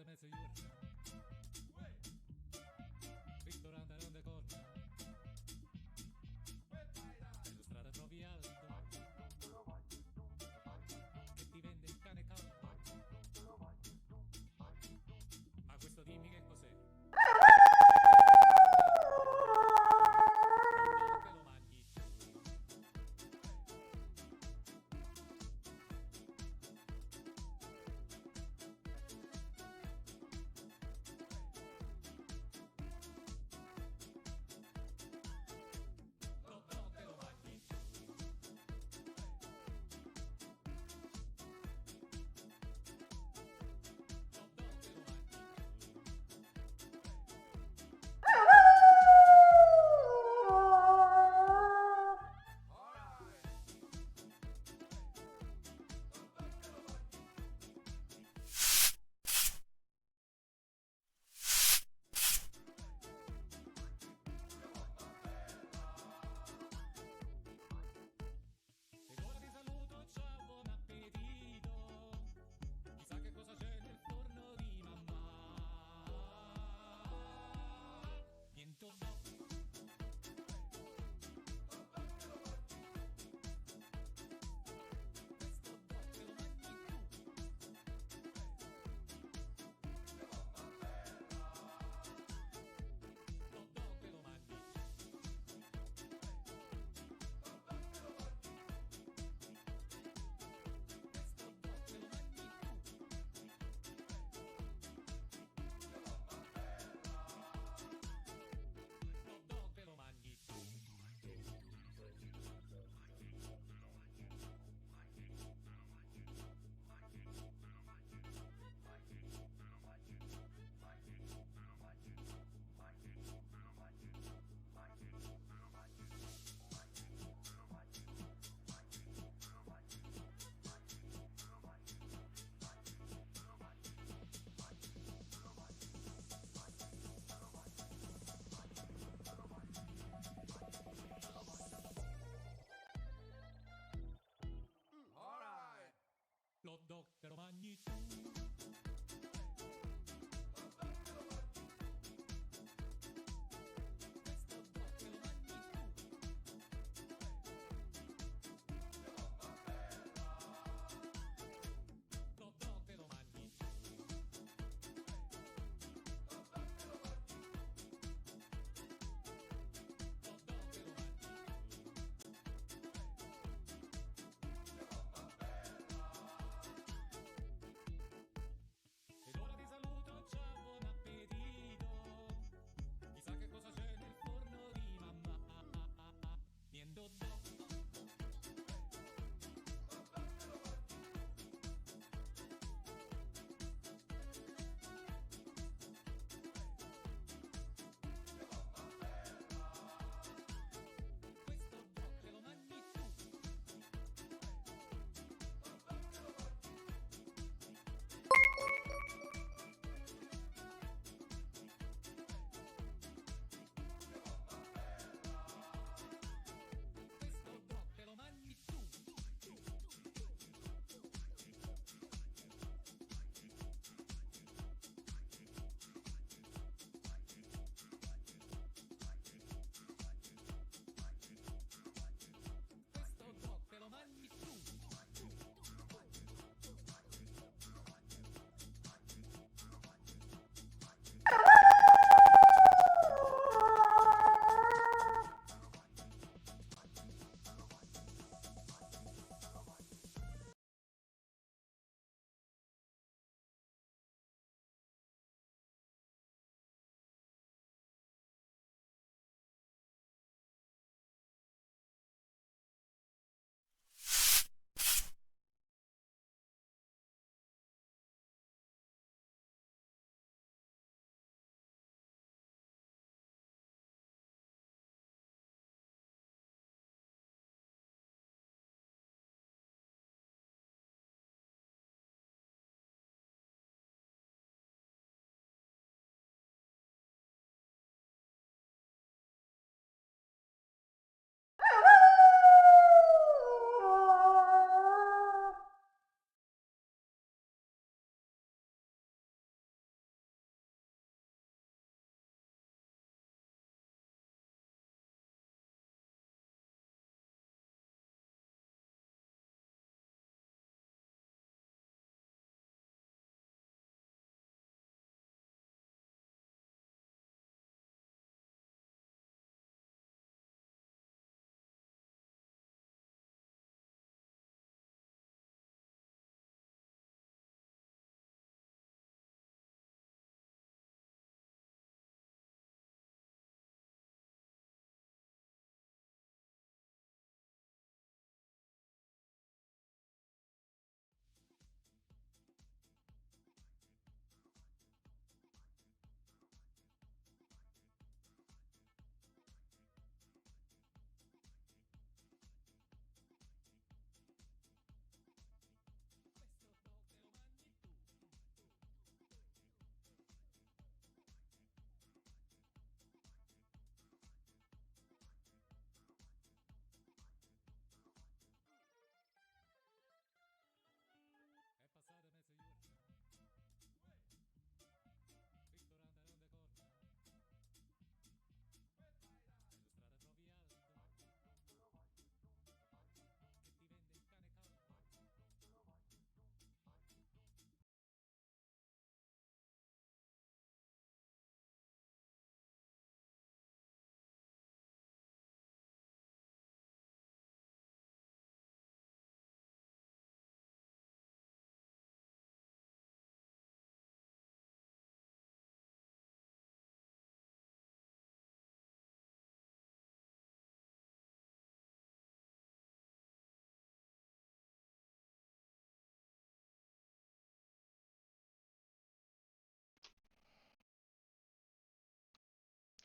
strada mezzo iurna, ristorante non de corna, nella strada trovi Aldo che ti vende il cane caldo. Ma questo dimmi che cos'è? Che lo mangi?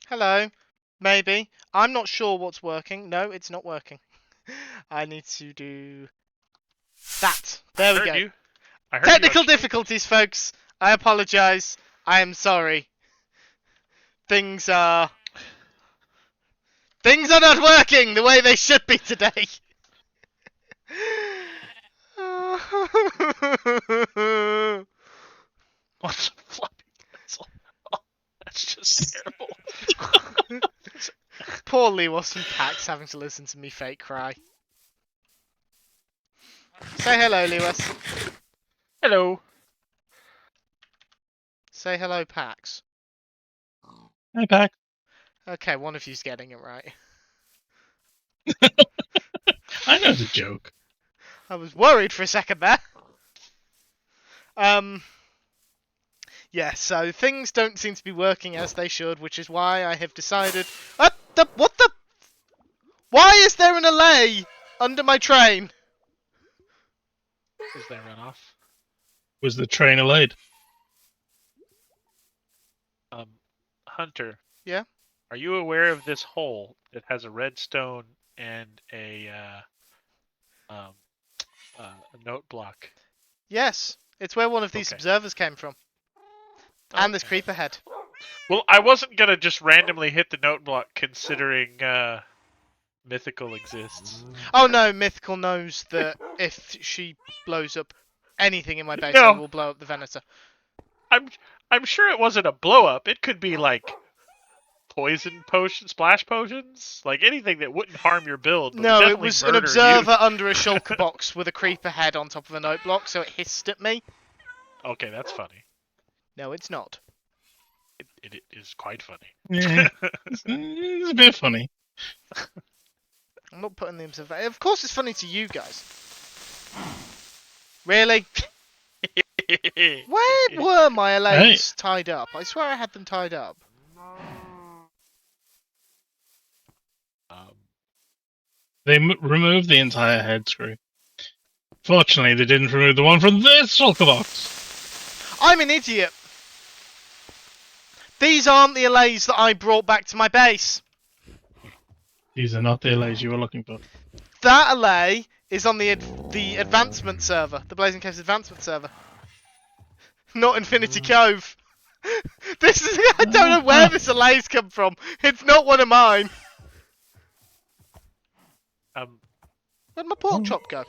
Hello. Maybe. I'm not sure what's working. No, it's not working. I need to do that. There we go. I heard Technical you on stream. difficulties, folks. I apologise. I am sorry. Things are not working the way they should be today. What's a floppy pencil? Oh, that's just terrible. Poor Lewas and Pax having to listen to me fake cry. Say hello, Lewas. Hello. Say hello, Pax. Hi, Pack. Okay, one of you's getting it right. I know the joke. I was worried for a second there. Yeah, so things don't seem to be working as they should, which is why I have decided... What the... Why is there an alley under my train? Is there runoff? Was the train allayed? Hunter. Yeah? Are you aware of this hole that has a redstone and a note block? Yes. It's where one of these observers came from. And this creeper head. Well, I wasn't gonna just randomly hit the note block considering Mythical exists. Oh no, Mythical knows that if she blows up anything in my base, I will blow up the Venator. I'm sure it wasn't a blow up. It could be like poison potions, splash potions, like anything that wouldn't harm your build. But No, it was an observer under a shulker box with a creeper head on top of a note block, so it hissed at me. Okay, that's funny. No, it's not. It is quite funny. Yeah, it's a bit funny. I'm not putting the observer. Of course, it's funny to you guys. Really? Where were my allays tied up? I swear I had them tied up. They removed the entire head screw. Fortunately, they didn't remove the one from this shulker box. I'm an idiot. These aren't the allays that I brought back to my base. These are not the allays you were looking for. That allay is on the advancement server, the Blazing Caves advancement server. Not Infinity Cove. I don't know where this allay's come from. It's not one of mine. Where'd my pork chop go?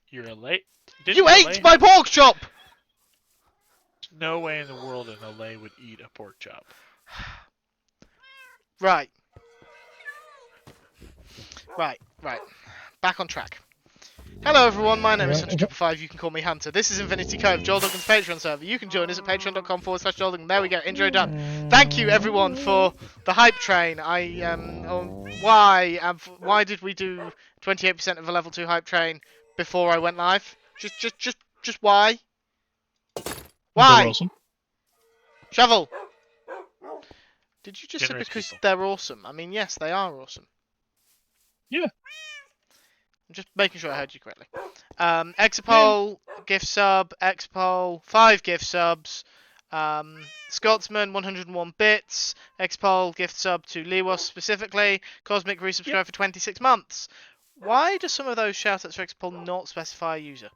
You're a late. You ate my pork chop! There's no way in the world an allay would eat a pork chop. Right. Back on track. Hello everyone, my name is Hunter5, you can call me Hunter. This is Infinity Cove, Joel Duggan's Patreon server. You can join us at patreon.com/JoelDuggan. There we go, intro done. Thank you everyone for the hype train. Why did we do 28% of a level 2 hype train before I went live? Just why? Why? They're awesome. Shovel! Did you just say because they're awesome? I mean, yes, they are awesome. Yeah. I'm just making sure I heard you correctly. Exapol, gift sub, Exapol, 5 gift subs. Scotsman, 101 bits. Exapol, gift sub to Lewas specifically. Cosmic resubscribe for 26 months. Why do some of those shoutouts for Exapol not specify a user?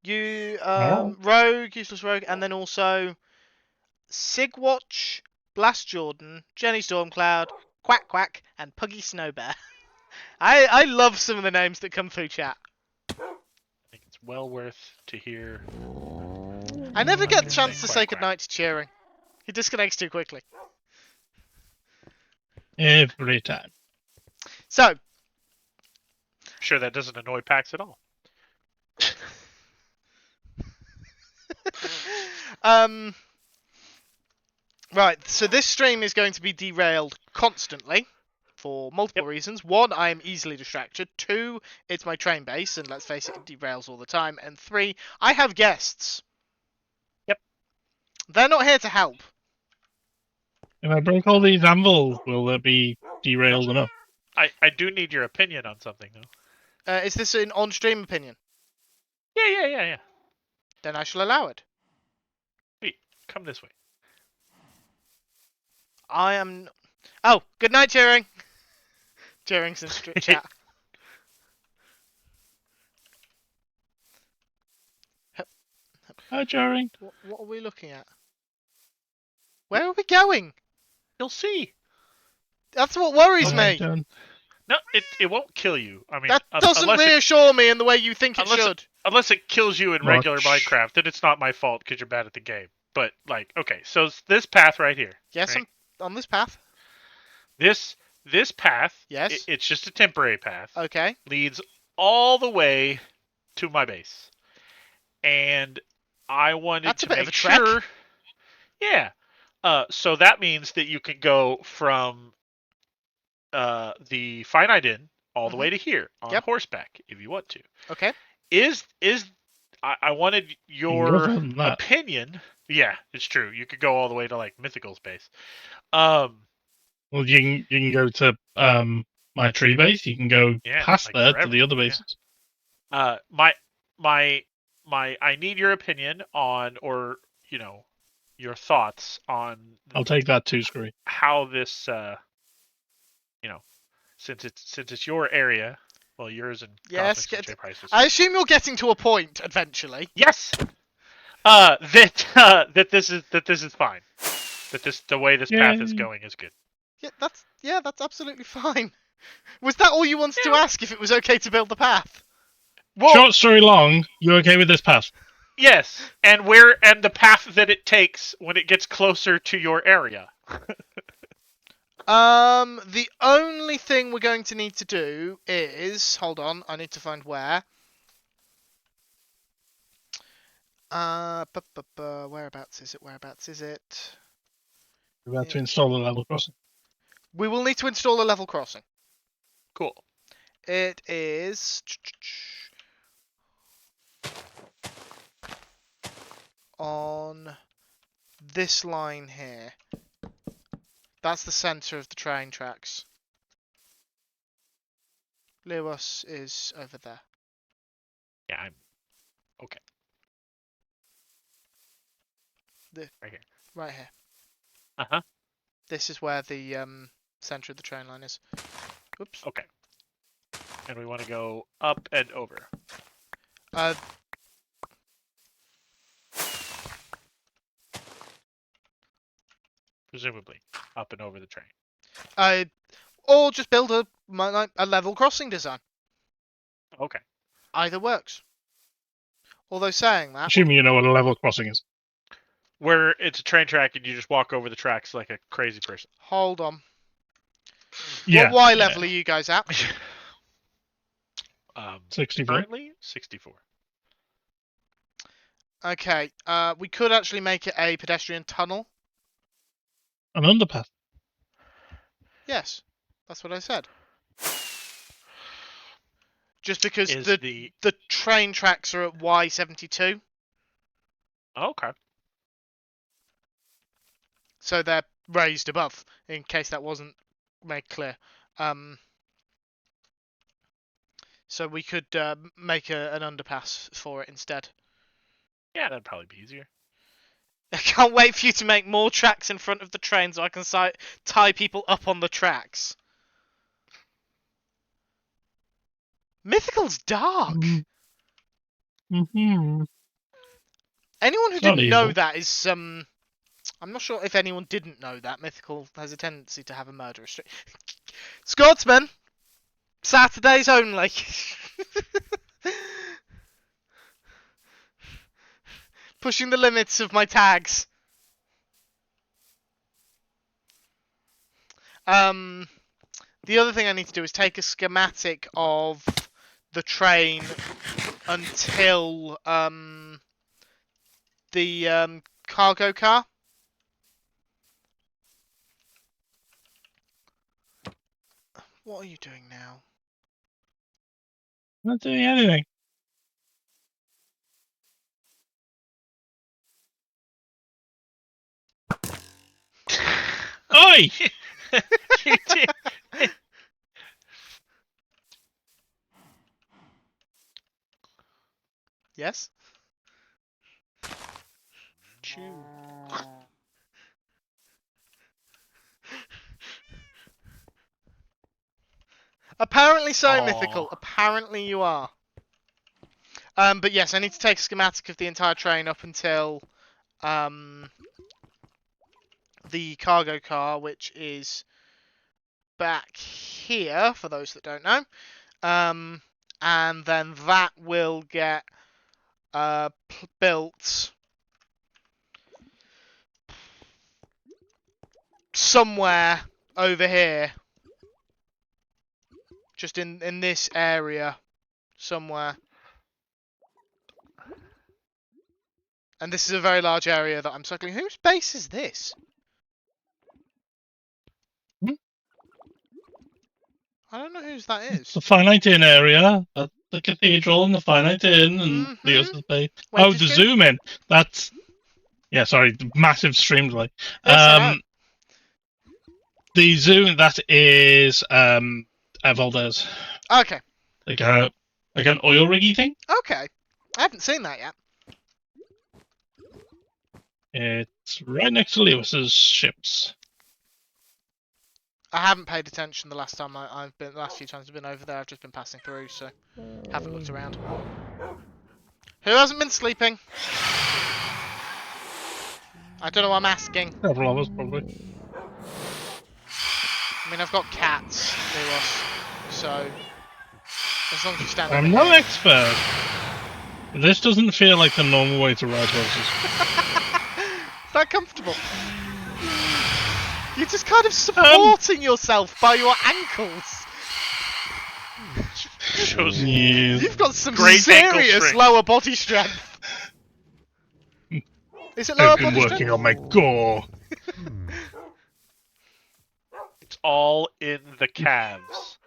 Rogue, Useless Rogue, and then also Sigwatch, Blast Jordan, Jenny Stormcloud, Quack Quack, and Puggy Snowbear. I love some of the names that come through chat. I think it's well worth to hear. I never get the chance to say goodnight to Cheering. He disconnects too quickly. Every time. So. Sure, that doesn't annoy Pax at all. Right, so this stream is going to be derailed constantly for multiple reasons. One, I am easily distracted. Two, it's my train base, and let's face it, it derails all the time. And three, I have guests. Yep. They're not here to help. If I break all these anvils, will there be derailed enough? I do need your opinion on something, though. Is this an on-stream opinion? Yeah. Then I shall allow it. come this way. I am. Oh, good night, Turing. Turing's in chat. Hi, Jerry. What are we looking at? Where are we going? You'll see. That's what worries What am I me. doing? No, it won't kill you. I mean, That doesn't unless reassure me in the way you think it unless should. unless it kills you in regular Watch. Minecraft, then it's not my fault because you're bad at the game. But like, okay, so it's this path right here. Yes, right? I'm on this path. This path. Yes. It's just a temporary path. Okay. Leads all the way to my base, and I wanted That's a to bit of make a trek. sure. Yeah. So that means that you can go from the finite inn all the way to here on Yep. horseback if you want to. Okay. I wanted You can go your further than that. opinion. Yeah, it's true. You could go all the way to like mythical space. Well, you can go to my tree base. You can go Yeah, past like there forever. to the other Yeah. bases. My I need your opinion on, or your thoughts on I'll take that too, Screwy. how this since it's your area. Well, yours and Yes. Cosmic Century Prices. I assume you're getting to a point eventually. Yes. That this is fine. That the way this path is Yay. going is good. Yeah, that's absolutely fine. Was that all you wanted to ask? If it was okay to build the path? Well, Short story long. You okay with this path? yes, and the path that it takes when it gets closer to your area. The only thing we're going to need to do is, hold on, I need to find where. Whereabouts is it? Whereabouts is it? We're about to install a level crossing. We will need to install a level crossing. Cool. It is on this line here. That's the center of the train tracks. Lewas is over there. Yeah, I'm okay. Right here. Right here. Uh-huh. This is where the center of the train line is. Oops. Okay. And we want to go up and over. Presumably up and over the train. Or just build a level crossing design. Okay. Either works. Although saying that, Assuming you know what a level crossing is. Where it's a train track and you just walk over the tracks like a crazy person. hold on. Yeah. What Y level are you guys at? 64. Currently 64. Okay. We could actually make it a pedestrian tunnel. An underpass. Yes, that's what I said. Just because Is the train tracks are at Y72, Okay. so they're raised above. In case that wasn't made clear. So we could make an underpass for it instead. Yeah, that'd probably be easier. I can't wait for you to make more tracks in front of the train so I can tie people up on the tracks. Mythical's dark. Mm-hmm. Anyone who It's not didn't know evil. that is I'm not sure if anyone didn't know that Mythical has a tendency to have a murderous streak. Scotsman, Saturdays only. Pushing the limits of my tags. The other thing I need to do is take a schematic of the train until the cargo car. What are you doing now? Not doing anything. Oi! You did. Yes? Chew. Apparently so, Aw. Mythical. Apparently you are. But yes, I need to take a schematic of the entire train up until the cargo car, which is back here, for those that don't know. And then that will get built somewhere over here. Just in this area somewhere. And this is a very large area that I'm circling. Whose base is this? Hmm? I don't know whose that It's is. the Finite Inn area, the cathedral and the Finite Inn and Leos's Bay. Wait, Oh, did the you go- zoom in. That's sorry, the massive stream delay. That's alright. The zoom that is Valdez, Okay. like an oil riggy thing. Okay. I haven't seen that yet. It's right next to Lewis's ships. I haven't paid attention the last time the last few times I've been over there. I've just been passing through, so haven't looked around. Who hasn't been sleeping? I don't know what I'm asking. Several of us, probably. I mean, I've got cats, Lewas, so as long as you stand I'm over no here. expert. But this doesn't feel like the normal way to ride horses. Is that comfortable? You're just kind of supporting yourself by your ankles. Shows Yes. You've got some Great ankle serious strength. lower body strength. Is it lower I've been body working strength? on my gore. it's all in the calves.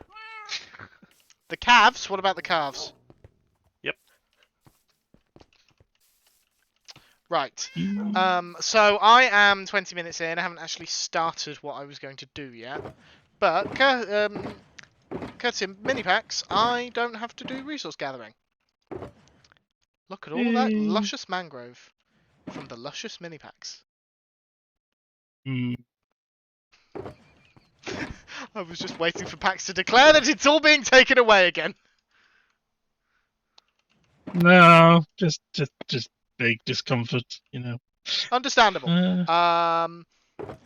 The calves? What about the calves? Yep. Right. So I am 20 minutes in. I haven't actually started what I was going to do yet. But, courtesy of Minipax, I don't have to do resource gathering. Look at all that Yay. luscious mangrove from the luscious Minipax. Hmm. I was just waiting for Pax to declare that it's all being taken away again. No, just big discomfort, you know. Understandable. Uh,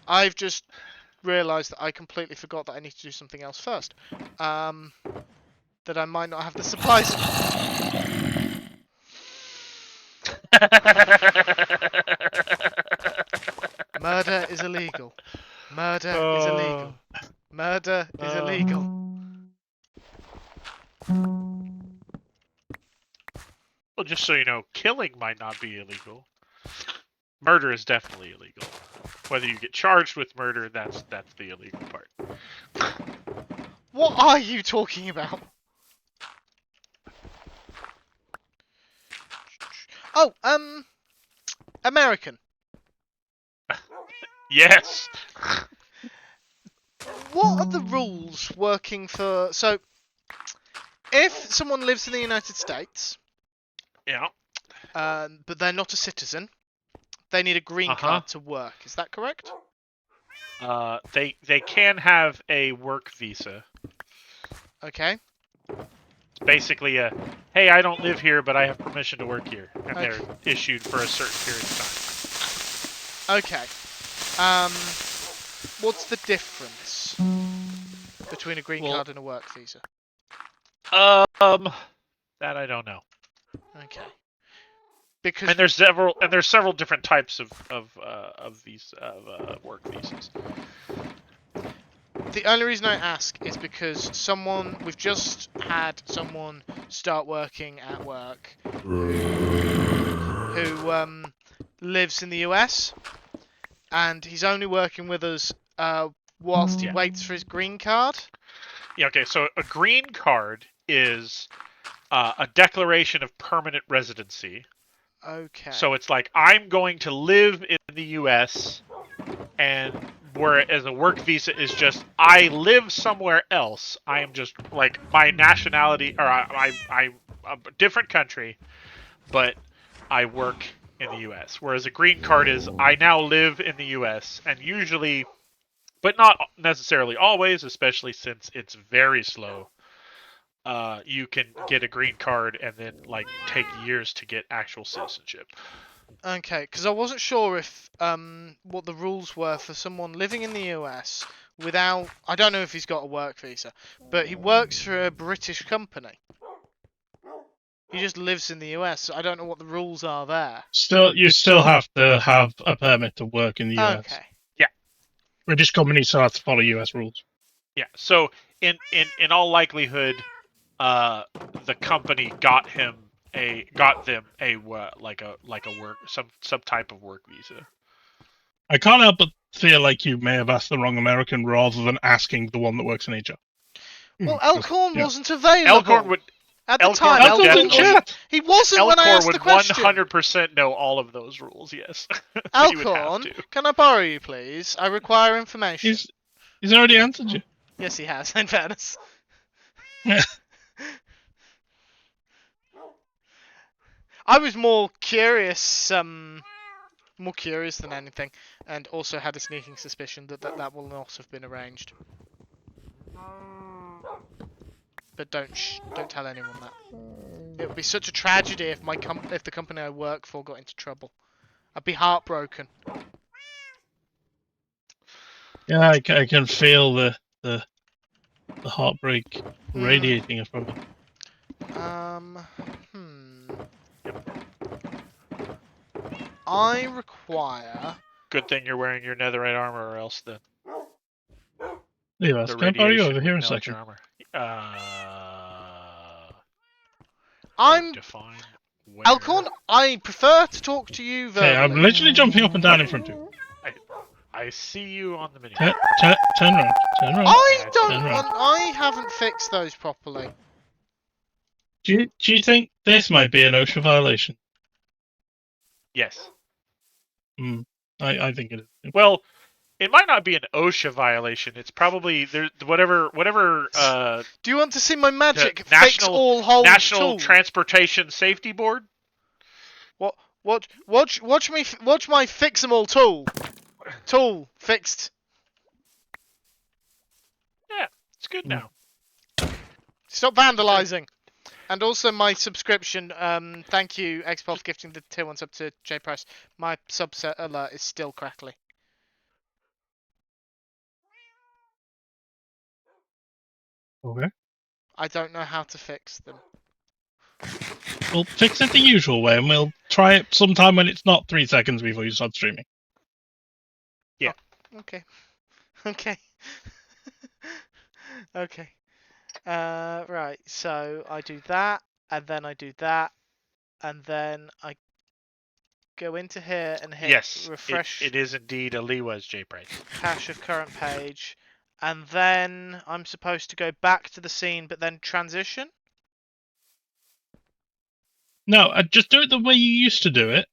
I've just realised that I completely forgot that I need to do something else first. That I might not have the supplies. Murder is illegal. Murder is illegal. Murder is illegal. Well, just so you know, killing might not be illegal. Murder is definitely illegal. Whether you get charged with murder, that's the illegal part. What are you talking about? Oh, American. Yes. What are the rules working for... So, if someone lives in the United States, Yeah. but they're not a citizen, they need a green card to work. Is that correct? They can have a work visa. Okay. It's basically a, hey, I don't live here, but I have permission to work here, and Okay. they're issued for a certain period of Okay. What's the difference between a green Well- card and a work visa? time. That I don't know. Okay. Because And there's several different types of these work visas. the only reason I ask is because we've just had someone start working at work who lives in the US, and he's only working with us whilst he waits for his green card. Yeah. Okay. So a green card is a declaration of permanent residency. Okay. So it's like, I'm going to live in the U.S. and whereas a work visa is just, I live somewhere else. I am just like, my nationality, or I'm a different country, but I work in the U.S. Whereas a green card is, I now live in the U.S. and usually, but not necessarily always, especially since it's very slow you can get a green card and then like take years to get actual citizenship. Okay, because I wasn't sure if what the rules were for someone living in the US without. I don't know if he's got a work visa, but he works for a British company. He just lives in the US. So I don't know what the rules are there. You still have to have a permit to work in the US. Okay. British companies still have to follow US rules. Yeah. So in all likelihood, the company got them a work some type of work visa. I can't help but feel like you may have asked the wrong American rather than asking the one that works in HR. Well, Elkhorn yeah. wasn't available. Elkhorn would at the Elkhorn time. would Elkhorn definitely- wasn't. He wasn't when I Elkhorn asked the would question. 100% know all of those rules. Yes. He would have Elkhorn, to. can I borrow you, please? I require information. He's already answered you. Yes, he has. In fairness. Yeah. I was more curious than anything, and also had a sneaking suspicion that will not have been arranged. But don't tell anyone that. It would be such a tragedy if if the company I work for got into trouble. I'd be heartbroken. Yeah, I can feel the heartbreak radiating from it. I require. Good thing you're wearing your netherite armor, or else the Lewas, can I borrow you over here a would melt second? your armor. I'm define where. Alcorn. I prefer to talk to you verbally. Okay, I'm literally jumping up and down in front of you. I see you on the mini. Turn around. Turn around. I haven't fixed those properly. Do you think this might be an OSHA violation? Yes. I think it is. Well, it might not be an OSHA violation. It's probably there. Whatever. Do you want to see my magic fix National- all holes National tool? Transportation Safety Board. Watch my fix 'em all tool. Tool fixed. Yeah, it's good now. Stop vandalizing. And also my subscription. Thank you, Xpol, for gifting the tier 1 sub to J Price. My subset alert is still crackly. Okay. I don't know how to fix them. We'll fix it the usual way, and we'll try it sometime when it's not 3 seconds before you start streaming. Okay. Okay. Okay. Right. So I do that, and then I do that, and then I go into here and hit Yes, refresh it is indeed a Lewas J price. cache of current page, and then I'm supposed to go back to the scene, but then transition. No, just do it the way you used to do it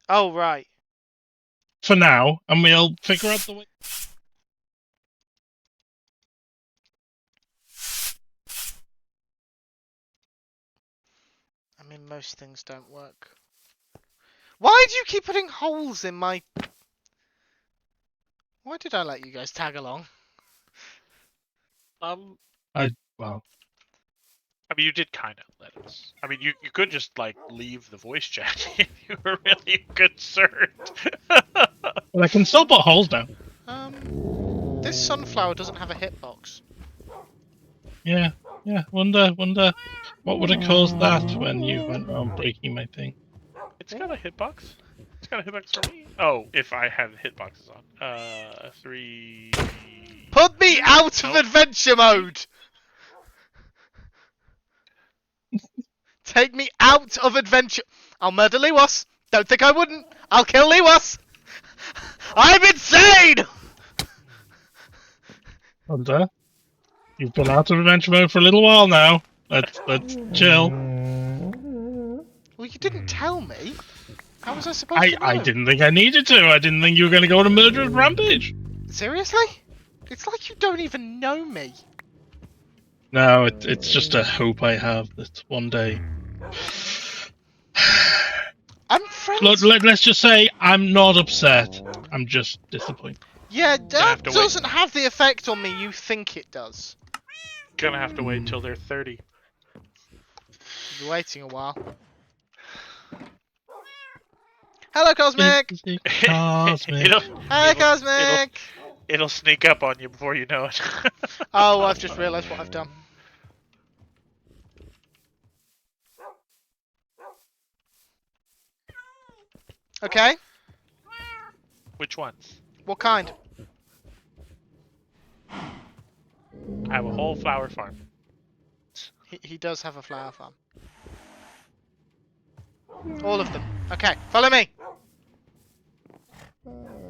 Oh right. for now, and we'll figure out the way. I mean, most things don't work. Why do you keep putting holes in my... Why did I let you guys tag along? Well, Well, I mean, you did kind of let us. I mean, you could just like leave the voice chat if you were really concerned. I can still put holes down. This sunflower doesn't have a hitbox. Yeah. Wonder what would have caused that when you went around breaking my thing. It's got a hitbox. It's got a hitbox for me. Oh, if I have hitboxes on. 3. Put me out of Nope. adventure mode! Take me out of adventure. I'll murder Lewas. Don't think I wouldn't. I'll kill Lewas. I'm insane! Wonder, you've been out of adventure mode for a little while now. Let's chill. Well, you didn't tell me. How was I supposed to know? I didn't think I needed to. I didn't think you were going to go on a murderous rampage. Seriously? It's like you don't even know me. No, it's just a hope I have that one day. I'm friends. Look, let's just say I'm not upset. I'm just disappointed. Yeah, have that to wait. doesn't have the effect on me you think it does. Gonna have to wait till they're 30. You'll be waiting a while. Hello, Cosmic! Cosmic. Hi, Cosmic! It'll sneak up on you before you know it. Oh, I've just realised what I've done. Okay, Which ones? what kind? I have a whole flower farm. He does have a flower farm. All of them. Okay, follow me!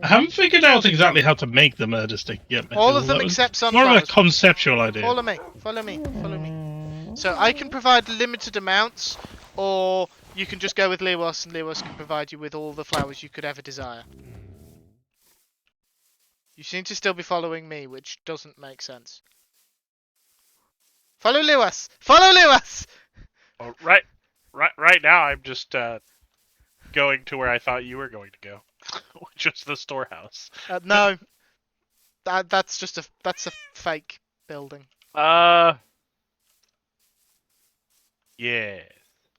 I haven't figured out exactly how to make the murder stick yet. All of Mitchell. them That was except more of a sunflowers. conceptual idea. Follow me, follow me, follow me. So I can provide limited amounts, or you can just go with Lewas, and Lewas can provide you with all the flowers you could ever desire. You seem to still be following me, which doesn't make sense. Follow Lewas! Follow Lewas! Oh, right now I'm just going to where I thought you were going to go, which was the storehouse. No, that's just a fake building. Yeah.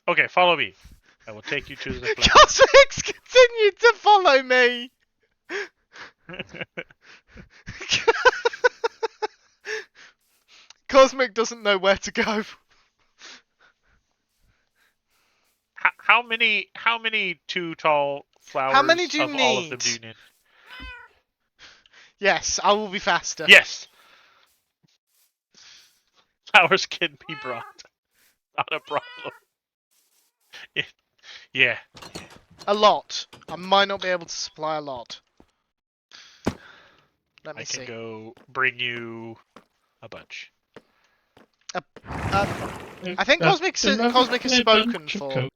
Okay, follow me. I will take you to the flower. Cosmic's continued to follow me. Cosmic doesn't know where to go. How many too tall flowers? How many do you of all of them need? do you need? Yes, I will be faster. Yes. Flowers can be brought. Not a problem. Yeah. A lot. I might not be able to supply a lot. Let me I see. can go bring you a bunch. I think Cosmic has spoken for.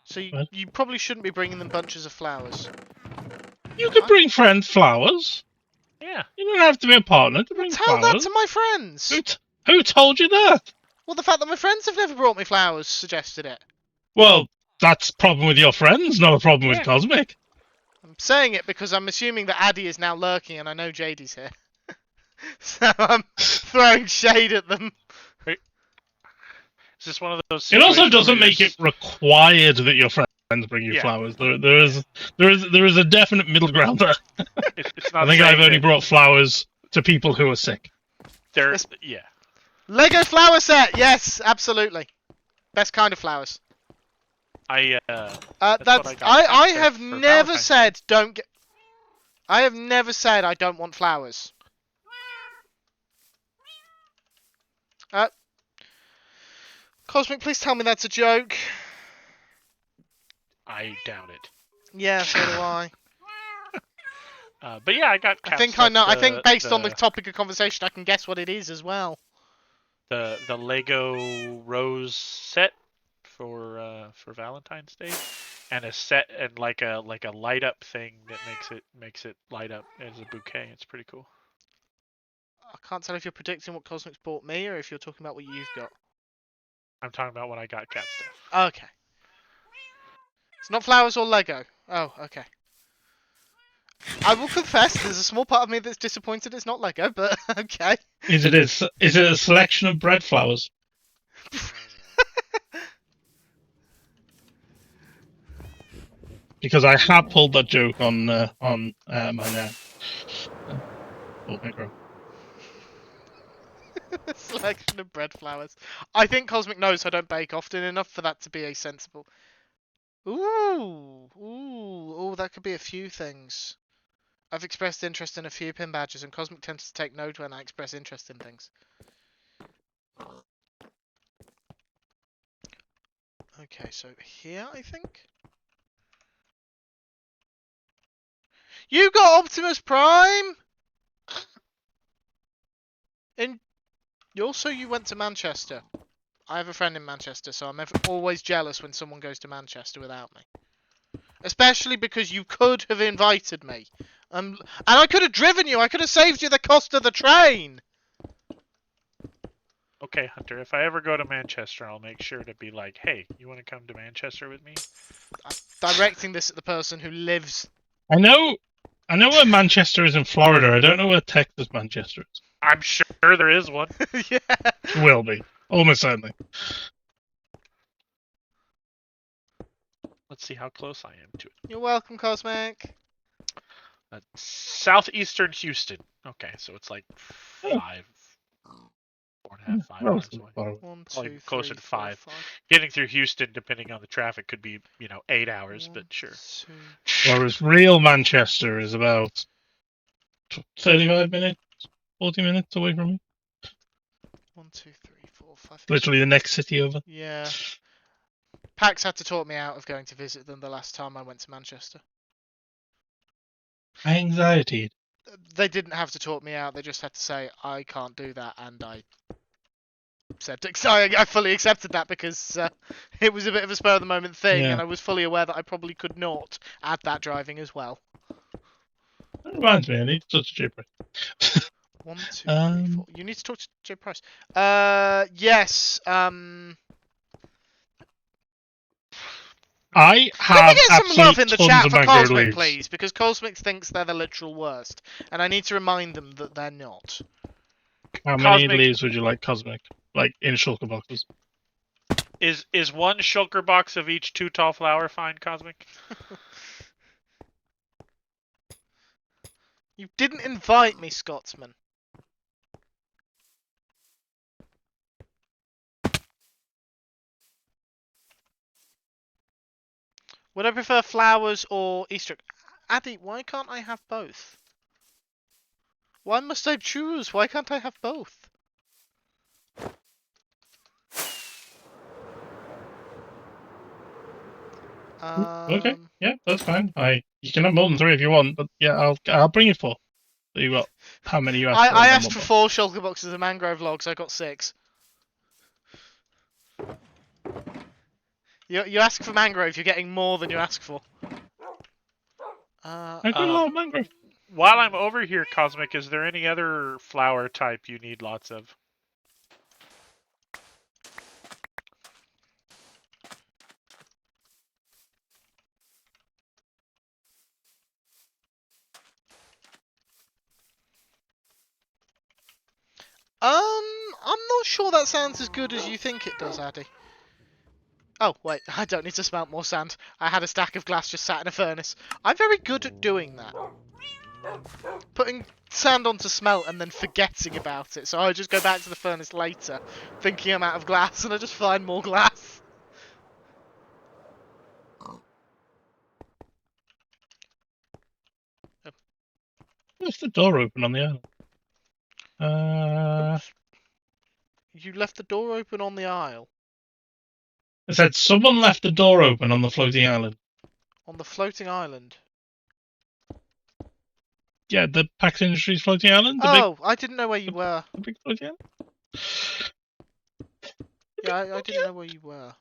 So you probably shouldn't be bringing them bunches of flowers. You could bring friend flowers. Yeah. You don't have to be a partner to bring Tell flowers. that to my friends. Who told you that? Well, the fact that my friends have never brought me flowers suggested it. Well, that's a problem with your friends, not a problem with Cosmic. I'm saying it because I'm assuming that Addy is now lurking and I know JD's here. So I'm throwing shade at them. Is this one of those? It also situations doesn't where make it required that your friends bring you flowers. There is a definite middle ground there. It's not I think I've saying only that brought flowers to people who are sick. Yeah. Lego flower set. Yes, absolutely. Best kind of flowers. I have never said don't get. I have never said I don't want flowers. Cosmic, please tell me that's a joke. I doubt it. Yeah, so do I. But yeah, I got. I think I know. I think based on the topic of conversation, I can guess what it is as well. The Lego rose set for Valentine's Day, and a set and like a light up thing that makes it light up as a bouquet. It's pretty cool. I can't tell if you're predicting what Cosmic's bought me or if you're talking about what you've got. I'm talking about when I got cat stuff. Okay. It's not flowers or Lego. Oh, okay. I will confess, there's a small part of me that's disappointed it's not Lego, but okay. Is it a selection of bread flowers? Because I have pulled that joke on my micro. Selection of bread flowers. I think Cosmic knows I don't bake often enough for that to be a sensible. Ooh, that could be a few things. I've expressed interest in a few pin badges, and Cosmic tends to take note when I express interest in things. Okay, so here, I think. You got Optimus Prime! And also you went to Manchester. I have a friend in Manchester, so I'm always jealous when someone goes to Manchester without me. Especially because you could have invited me. And I could have driven you. I could have saved you the cost of the train. Okay, Hunter, if I ever go to Manchester, I'll make sure to be like, hey, you want to come to Manchester with me? I'm directing this at the person who lives... I know where Manchester is in Florida. I don't know where Texas Manchester is. I'm sure there is one. Yeah. Will be. Almost certainly. Let's see how close I am to it. You're welcome, Cosmic. Southeastern Houston. Okay, so it's like Oh. 4.5, 5 hours Relatively away. far away. 1, Probably 2, closer 3, to 4, 5. 5. Getting through Houston, depending on the traffic, could be 8 hours. 1, But sure. 2. Whereas real Manchester is about 35 minutes, 40 minutes away from me. 1, 2, 3, 4, 5. Literally the next city over. Yeah. Pax had to talk me out of going to visit them the last time I went to Manchester. Anxiety. They didn't have to talk me out. They just had to say I can't do that, and I said I fully accepted that because it was a bit of a spur of the moment thing, Yeah. and I was fully aware that I probably could not add that driving as well. That reminds me, I need to touch a cheaper. 1, 2, 3, 4. You need to talk to Joe Price. Yes. I Can we have get some absolute love in the tons chat of for mango Cosmic, leaves. please? Because Cosmic thinks they're the literal worst, and I need to remind them that they're not. How many Cosmic leaves would you like, Cosmic? Like in shulker boxes? is one shulker box of each 2 tall flower fine, Cosmic? You didn't invite me, Scotsman. Would I prefer flowers or Easter egg? Addy, why can't I have both? Why must I choose? Why can't I have both? Okay, yeah, that's fine. You can have more than 3 if you want, but yeah, I'll bring you 4. So you got how many you asked for? I and then asked one for more. 4 shulker boxes of mangrove logs. I got 6. You ask for mangrove, you're getting more than you ask for. I got a lot of mangrove. While I'm over here, Cosmic, is there any other flower type you need lots of? I'm not sure that sounds as good as you think it does, Addy. Oh, wait, I don't need to smelt more sand. I had a stack of glass just sat in a furnace. I'm very good at doing that. Putting sand onto smelt and then forgetting about it. So I just go back to the furnace later, thinking I'm out of glass, and I just find more glass. Left the door open on the island. Oops. You left the door open on the aisle. I said someone left the door open on the floating island. On the floating island? Yeah, the Pax Industries floating island. I didn't know where you were. The big floating island. Yeah, I didn't know where you were.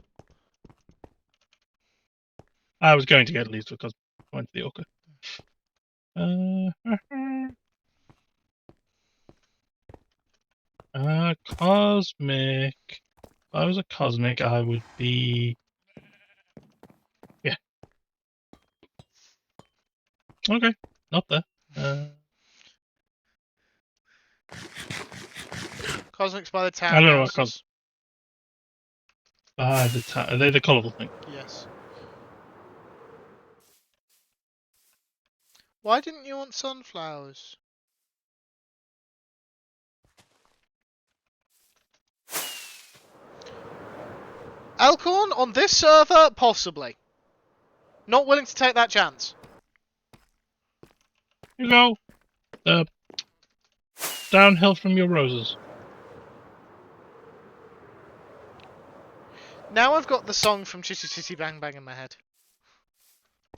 I was going to get leads because I went to the orca. Cosmic. If I was a cosmic, I would be. Yeah. Okay, not there. Cosmic's by the town. I don't know what cosmic. Are they the colourful thing? Yes. Why didn't you want sunflowers? Elkhorn, on this server, possibly. Not willing to take that chance. You go. Downhill from your roses. Now I've got the song from Chitty Chitty Bang Bang in my head.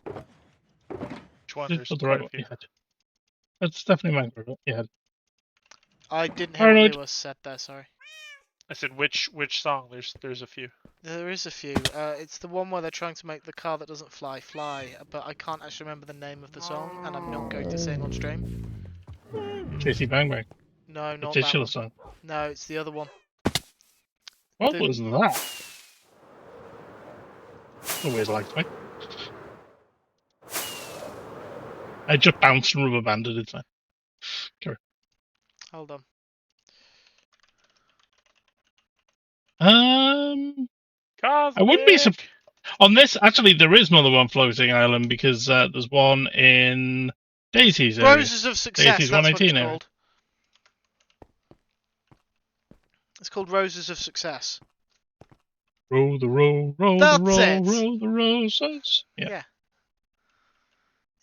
Which one? Did There's put the quite right a one. few. You had. That's definitely mangrove. You had. I didn't hear what Lewas said there, sorry. I said which song? There's a few. There is a few. It's the one where they're trying to make the car that doesn't fly, but I can't actually remember the name of the song, and I'm not going to sing on stream. JC Bang Bang. No, not The that titular one. song. No, it's the other one. What was that? Always liked me. I just bounced and rubber banded it. Fine. Hold on. Cosmic. I wouldn't be surprised. On this, actually, there is more than one floating island because there's one in Daisy's area. Roses of Success, Daisy's that's what it's 118 area. called. It's called Roses of Success. Row the row, row That's the row, it. row the roses. Yeah.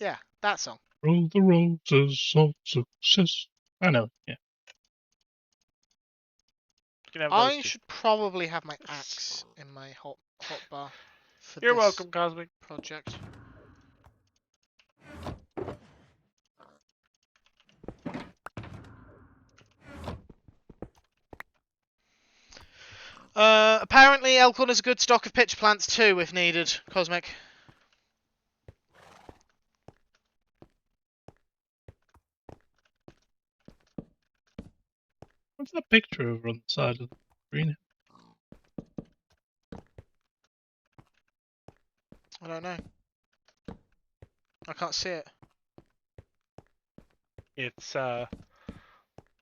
Yeah, that song. Row the roses of success. I know. Yeah. You can have I those two. should probably have my axe in my hotbar for You're this welcome, Cosmic. project. Apparently Elkhorn has a good stock of pitch plants too, if needed. Cosmic. What's that picture over on the side of the screen? I don't know. I can't see it. It's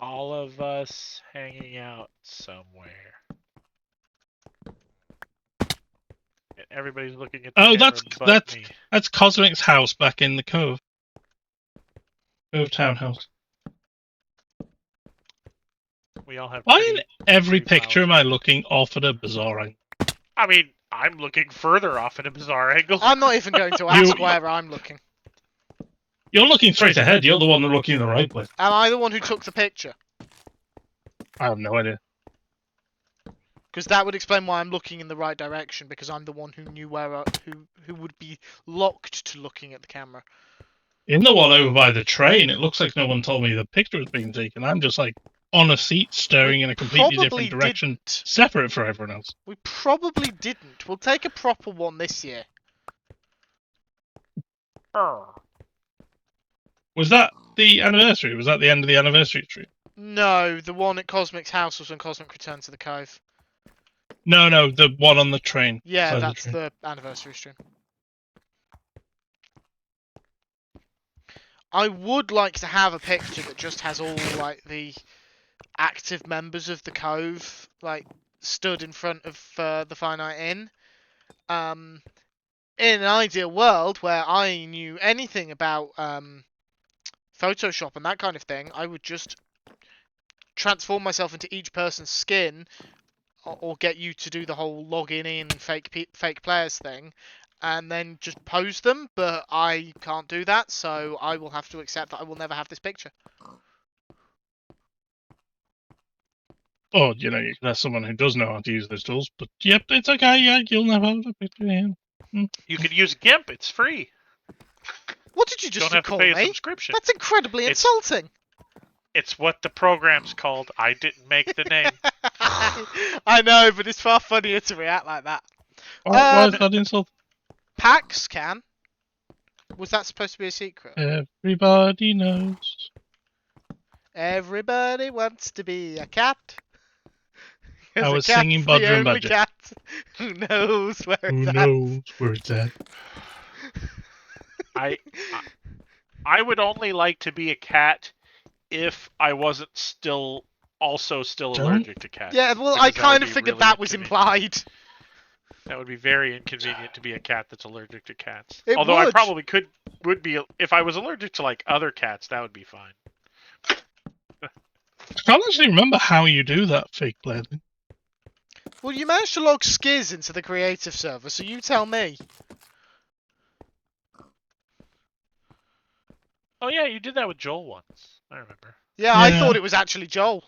all of us hanging out somewhere. And everybody's looking at the Oh, camera but me. that's Cosmic's house back in the Cove. Cove Townhouse. We all have Why pretty, in every pretty picture am I looking off at a bizarre angle? I mean, I'm looking further off at a bizarre angle. I'm not even going to ask where I'm looking. You're looking straight ahead. You're the one looking the right way. Am I the one who took the picture? I have no idea. Because that would explain why I'm looking in the right direction, because I'm the one who knew who would be locked to looking at the camera. In the one over by the train, it looks like no one told me the picture was being taken. I'm just like on a seat staring in a completely different direction, didn't. separate from everyone else. We probably didn't. We'll take a proper one this year. Was that the anniversary? Was that the end of the anniversary tree? No, the one at Cosmic's house was when Cosmic returned to the Cove. No, the one on the train. Yeah, Beside that's train. the anniversary stream. I would like to have a picture that just has all like the active members of the Cove like stood in front of the Finite Inn. In an ideal world where I knew anything about Photoshop and that kind of thing, I would just transform myself into each person's skin, or get you to do the whole logging in fake players thing, and then just pose them. But I can't do that, so I will have to accept that I will never have this picture. Oh, you know, you can have someone who does know how to use those tools. But yep, it's okay. Yeah, you'll never have a picture. Yeah. You can use GIMP. It's free. What did you just Don't have to call pay a me? subscription. That's incredibly insulting. It's what the program's called. I didn't make the name. I know, but it's far funnier to react like that. Why is that insult? Pax can. Was that supposed to be a secret? Everybody knows. Everybody wants to be a cat. I was a cat's singing the Bodrum only Budget. cat who knows where Who it's at. knows where it's at? I would only like to be a cat if I wasn't still allergic to cats. Yeah, well, because I kind of would be figured really that was inconvenient. implied. That would be very inconvenient to be a cat that's allergic to cats. It Although I would. probably would be if I was allergic to like other cats, that would be fine. I can't actually remember how you do that fake play thing. Well, you managed to log Skiz into the creative server, so you tell me. Oh yeah, you did that with Joel once. I remember. Yeah, I thought it was actually Joel.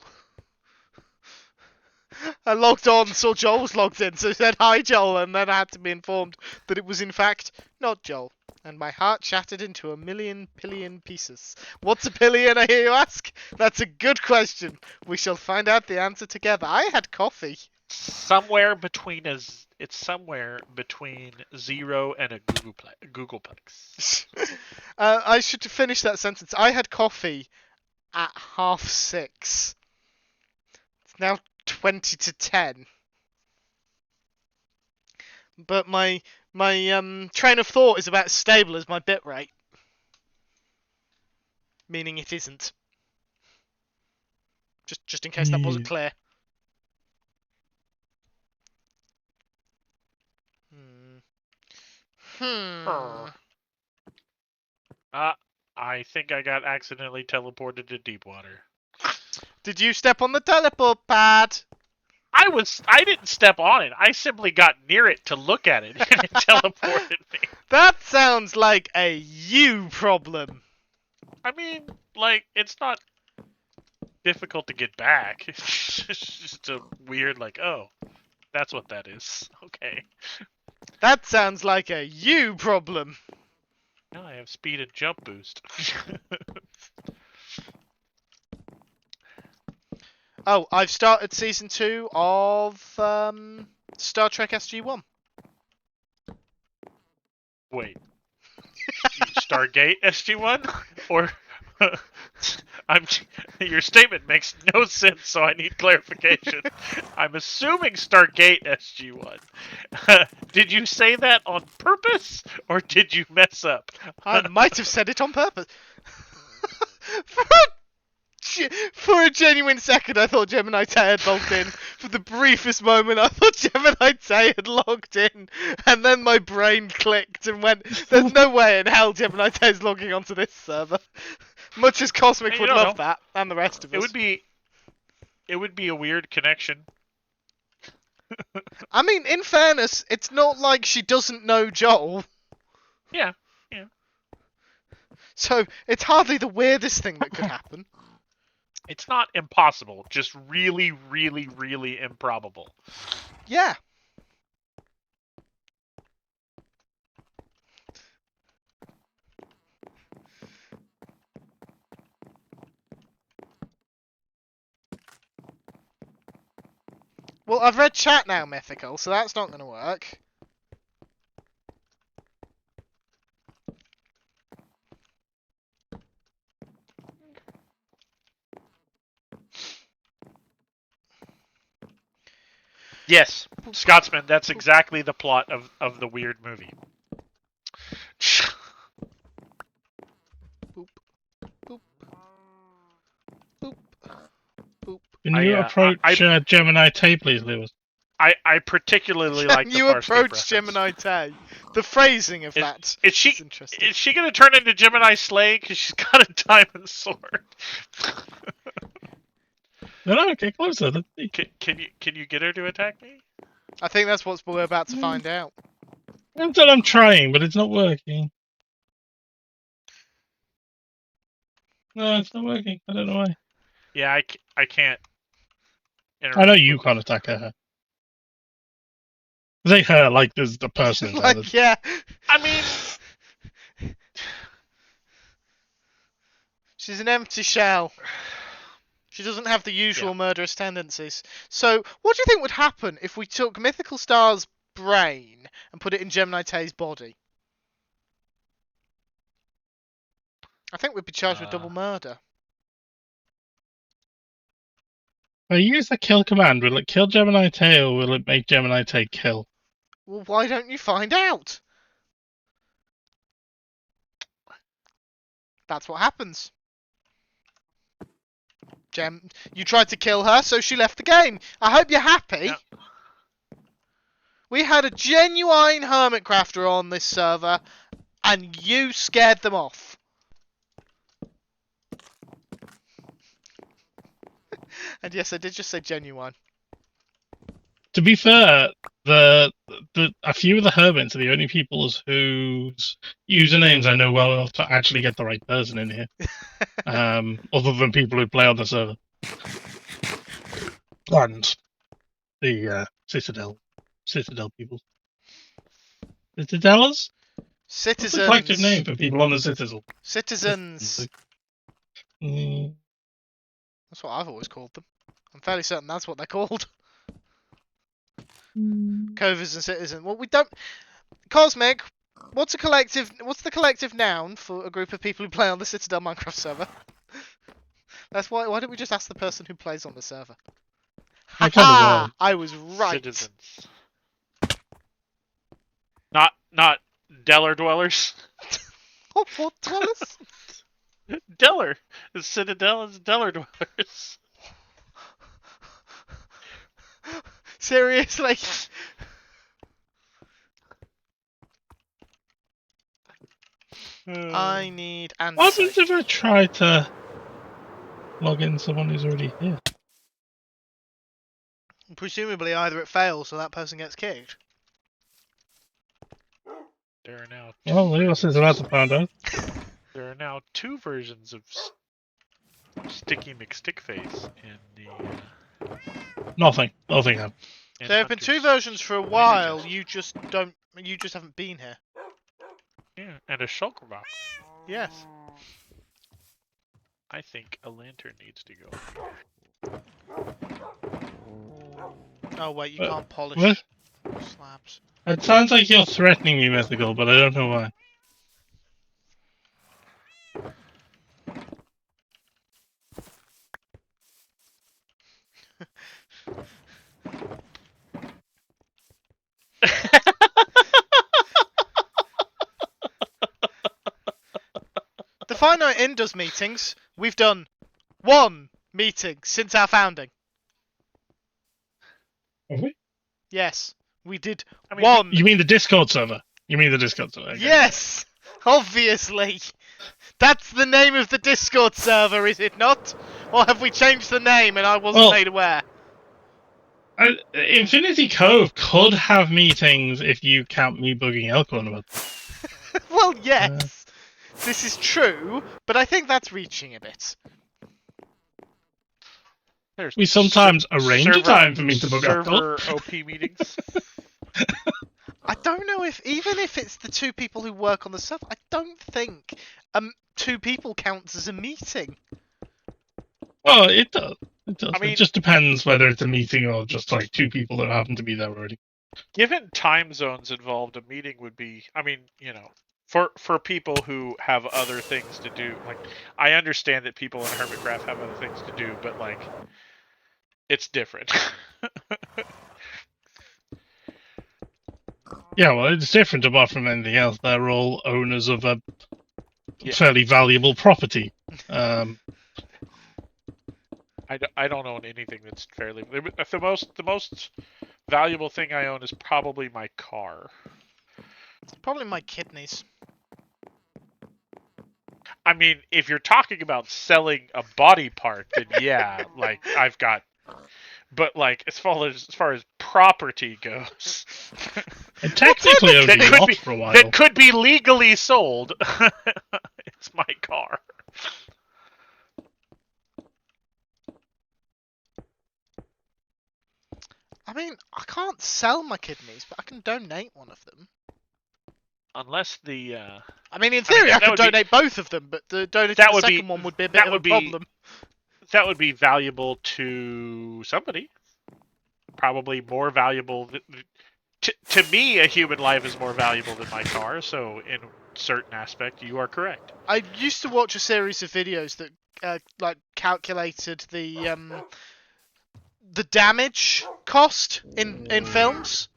I logged on, saw Joel was logged in, so I said hi Joel, and then I had to be informed that it was in fact not Joel. And my heart shattered into a million pillion pieces. What's a pillion, I hear you ask? That's a good question. We shall find out the answer together. I had coffee. It's somewhere between 0 and a Googleplex. I should finish that sentence. I had coffee at 6:30. It's now 20 to 10. But my train of thought is about as stable as my bitrate. Meaning it isn't. Just in case that wasn't clear. Hmm. I think I got accidentally teleported to deep water. Did you step on the teleport pad? I didn't step on it. I simply got near it to look at it and it teleported me. That sounds like a you problem. I mean, like, it's not difficult to get back. It's just a weird, like, oh, that's what that is. Okay. That sounds like a you problem. Now I have speed and jump boost. Oh, I've started season 2 of Star Trek SG-1. Wait. Stargate SG-1? Or... your statement makes no sense, so I need clarification. I'm assuming Stargate SG-1. Did you say that on purpose, or did you mess up? I might have said it on purpose. For a genuine second, I thought Gemini Tay had logged in. For the briefest moment, I thought Gemini Tay had logged in. And then my brain clicked and went, there's no way in hell Gemini Tay's logging onto this server. Much as Cosmic You would don't love know. that, and the rest of us. It would be a weird connection. I mean, in fairness, it's not like she doesn't know Joel. Yeah. So, it's hardly the weirdest thing that could happen. It's not impossible, just really, really, really improbable. Yeah. Well, I've read chat now, Mythical, so that's not going to work. Yes, Scotsman, that's exactly the plot of the weird movie. Boop. Boop. Boop. Boop. Can you approach Gemini Tay, please, Lewis? I particularly like the you Farscape approach reference. Gemini Tay. The phrasing of that is she interesting. is she gonna turn into Gemini Slay because she's got a diamond sword? No, get closer. Let's see. Can you get her to attack me? I think that's what we're about to find out. I'm trying, but it's not working. No, it's not working. I don't know why. Yeah, I can't. I know you can't attack her. Say her like there's the person in there. Like, yeah. I mean, She's an empty shell. She doesn't have the usual murderous tendencies. So, what do you think would happen if we took Mythical Star's brain and put it in Gemini Tay's body? I think we'd be charged with double murder. If I use the kill command, will it kill Gemini Tay or will it make Gemini Tay kill? Well, why don't you find out? That's what happens. You tried to kill her, so she left the game. I hope you're happy. Yeah. We had a genuine hermit crafter on this server, and you scared them off. And yes, I did just say genuine. To be fair, a few of the hermits are the only people whose usernames I know well enough to actually get the right person in here. Other than people who play on the server. And the Citadel people. Citadelers? What's the collective name for people on the Citadel? Citizens. That's what I've always called them. I'm fairly certain that's what they're called. Covers and citizen. Well, we don't. Cosmic. What's the collective noun for a group of people who play on the Citadel Minecraft server? That's why. Why don't we just ask the person who plays on the server? I kind of I was right. Citizens. Not Deller dwellers. Oh, what dwellers? Deller. The Citadel is Deller dwellers. Seriously? I need What answer. happens if I try to log in someone who's already here? Presumably either it fails or that person gets kicked. There are now. Well, Lewas is about to find out. There are now 2 versions of Sticky McStickface in the. Nothing happened. In There have been 2 Hunter's versions for a Mini while. Chest. You just haven't been here. Yeah, and a shulker box. Yes. I think a lantern needs to go. Oh wait, you What? can't polish What? slabs. It sounds like you're threatening me, Mythical, but I don't know why. The Finite Inn does meetings. We've done 1 meeting since our founding. Have we? Yes, we did I mean, 1. You mean the Discord server? Okay. Yes, obviously. That's the name of the Discord server, is it not? Or have we changed the name and I wasn't Well- made aware? Infinity Cove could have meetings if you count me bugging Elkhorn about them. Well, yes. This is true, but I think that's reaching a bit. There's We sometimes arrange a time for me to bug server Elkhorn. OP meetings. I don't know even if it's the 2 people who work on the server, I don't think 2 people counts as a meeting. Well, it does. It does. I mean- It just depends whether it's a meeting or just like 2 people that happen to be there already. Given time zones involved, a meeting would be. I mean, you know, for people who have other things to do. Like, I understand that people in Hermitcraft have other things to do, but like, it's different. Yeah, well, it's different apart from anything else. They're all owners of a Yeah. fairly valuable property. I don't own anything that's fairly. The most valuable thing I own is probably my car. Probably my kidneys. I mean, if you're talking about selling a body part, then yeah, like I've got. But like as far as property goes, And technically that only could lost be for a while. that could be legally sold. It's my car. I mean, I can't sell my kidneys, but I can donate one of them. Unless the I mean, in theory, I that could would be- donate both of them, but the donating that the would be- second one would be a bit that of a would be- problem. that would be valuable to somebody. Probably more valuable. To me, a human life is more valuable than my car. So, in certain aspect, you are correct. I used to watch a series of videos that like calculated the damage cost in films,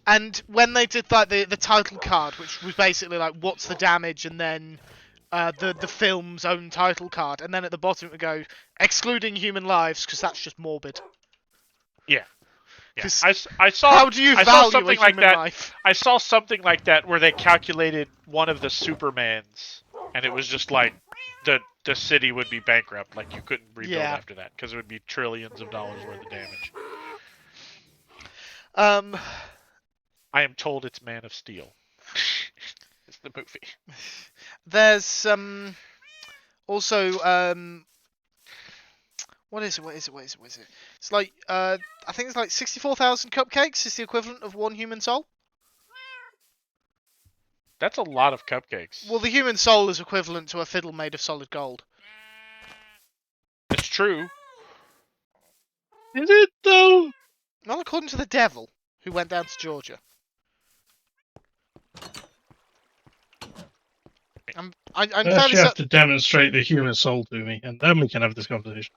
and when they did like the title card, which was basically like what's the damage, and then the film's own title card, and then at the bottom it would go excluding human lives because that's just morbid. Yeah. 'Cause I saw. How do you I saw value a something like human that. life? I saw something like that where they calculated one of the Supermans, and it was just like the city would be bankrupt. Like you couldn't rebuild Yeah. after that because it would be trillions of dollars worth of damage. I am told it's Man of Steel. It's the movie. There's also what is it? It's like I think it's like 64,000 cupcakes is the equivalent of 1 human soul. That's a lot of cupcakes. Well, the human soul is equivalent to a fiddle made of solid gold. It's true. Is it though? Not according to the devil, who went down to Georgia. I'm I fairly actually have to demonstrate the human soul to me, and then we can have this conversation.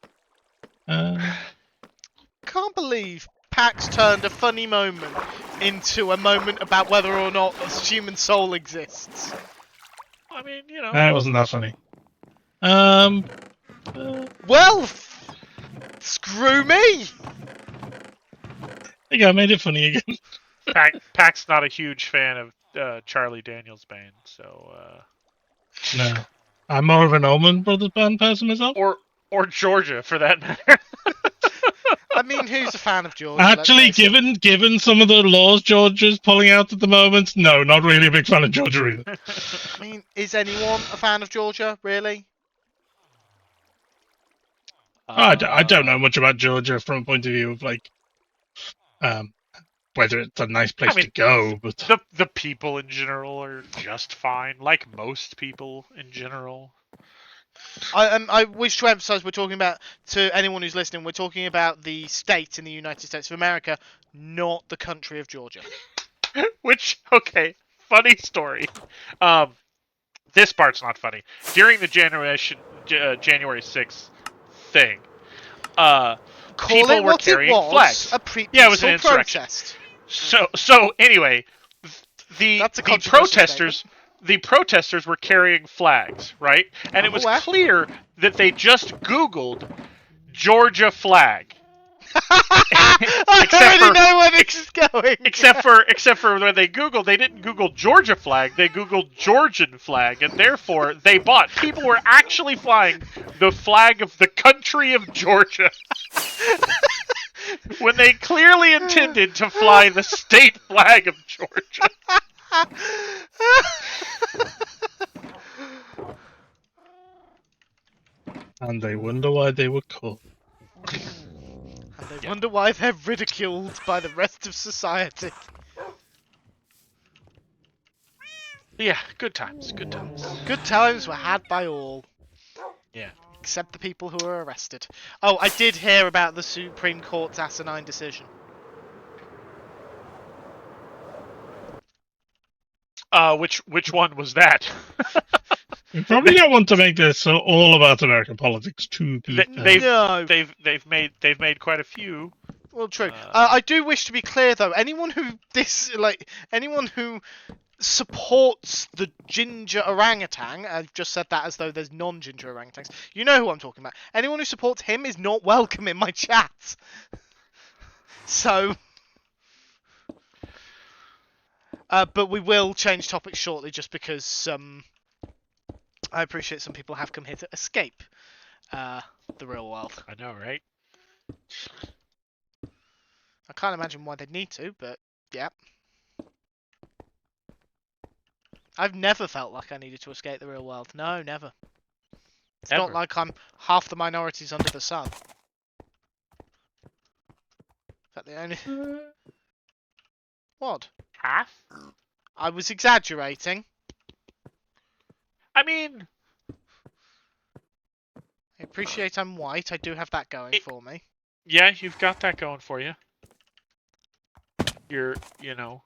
can't believe Pax turned a funny moment into a moment about whether or not a human soul exists. I mean, you know. That wasn't that funny. Well, screw me! I think I made it funny again. Pac's not a huge fan of Charlie Daniels' band, so No. I'm more of an Allman Brothers Band person myself. Or Georgia, for that matter. I mean, who's a fan of Georgia? Let's Actually, face it. given some of the laws Georgia's pulling out at the moment, no, not really a big fan of Georgia either. I mean, is anyone a fan of Georgia, really? I don't know much about Georgia from a point of view of like whether it's a nice place to go, but the people in general are just fine, like most people in general. I wish to emphasise we're talking about, to anyone who's listening, we're talking about the state in the United States of America, not the country of Georgia. Which, okay, funny story. This part's not funny. During the January 6th thing, people were carrying flags. It was an insurrection. Protest. So anyway, the protesters were carrying flags, right? And it was clear that they just Googled Georgia flag. I already know where this is going. Except for when they Googled, they didn't Google Georgia flag, they Googled Georgian flag, and therefore people were actually flying the flag of the country of Georgia. When they clearly intended to fly the state flag of Georgia. And they wonder why they were caught. And they wonder why they're ridiculed by the rest of society. Yeah, good times, good times. Good times were had by all. Yeah. Except the people who were arrested. Oh, I did hear about the Supreme Court's asinine decision. Which one was that? We probably don't want to make this all about American politics too. They've made quite a few. Well, true. I do wish to be clear though. Anyone who supports the ginger orangutan, I've just said that as though there's non-ginger orangutans. You know who I'm talking about. Anyone who supports him is not welcome in my chat. So, but we will change topics shortly, just because I appreciate some people have come here to escape the real world. I know, right? I can't imagine why they'd need to, but yeah. I've never felt like I needed to escape the real world. No, never. It's not like I'm half the minorities under the sun. Is that the only... What? Half? I was exaggerating. I mean... I appreciate I'm white. I do have that going for me. Yeah, you've got that going for you. You're, yeah.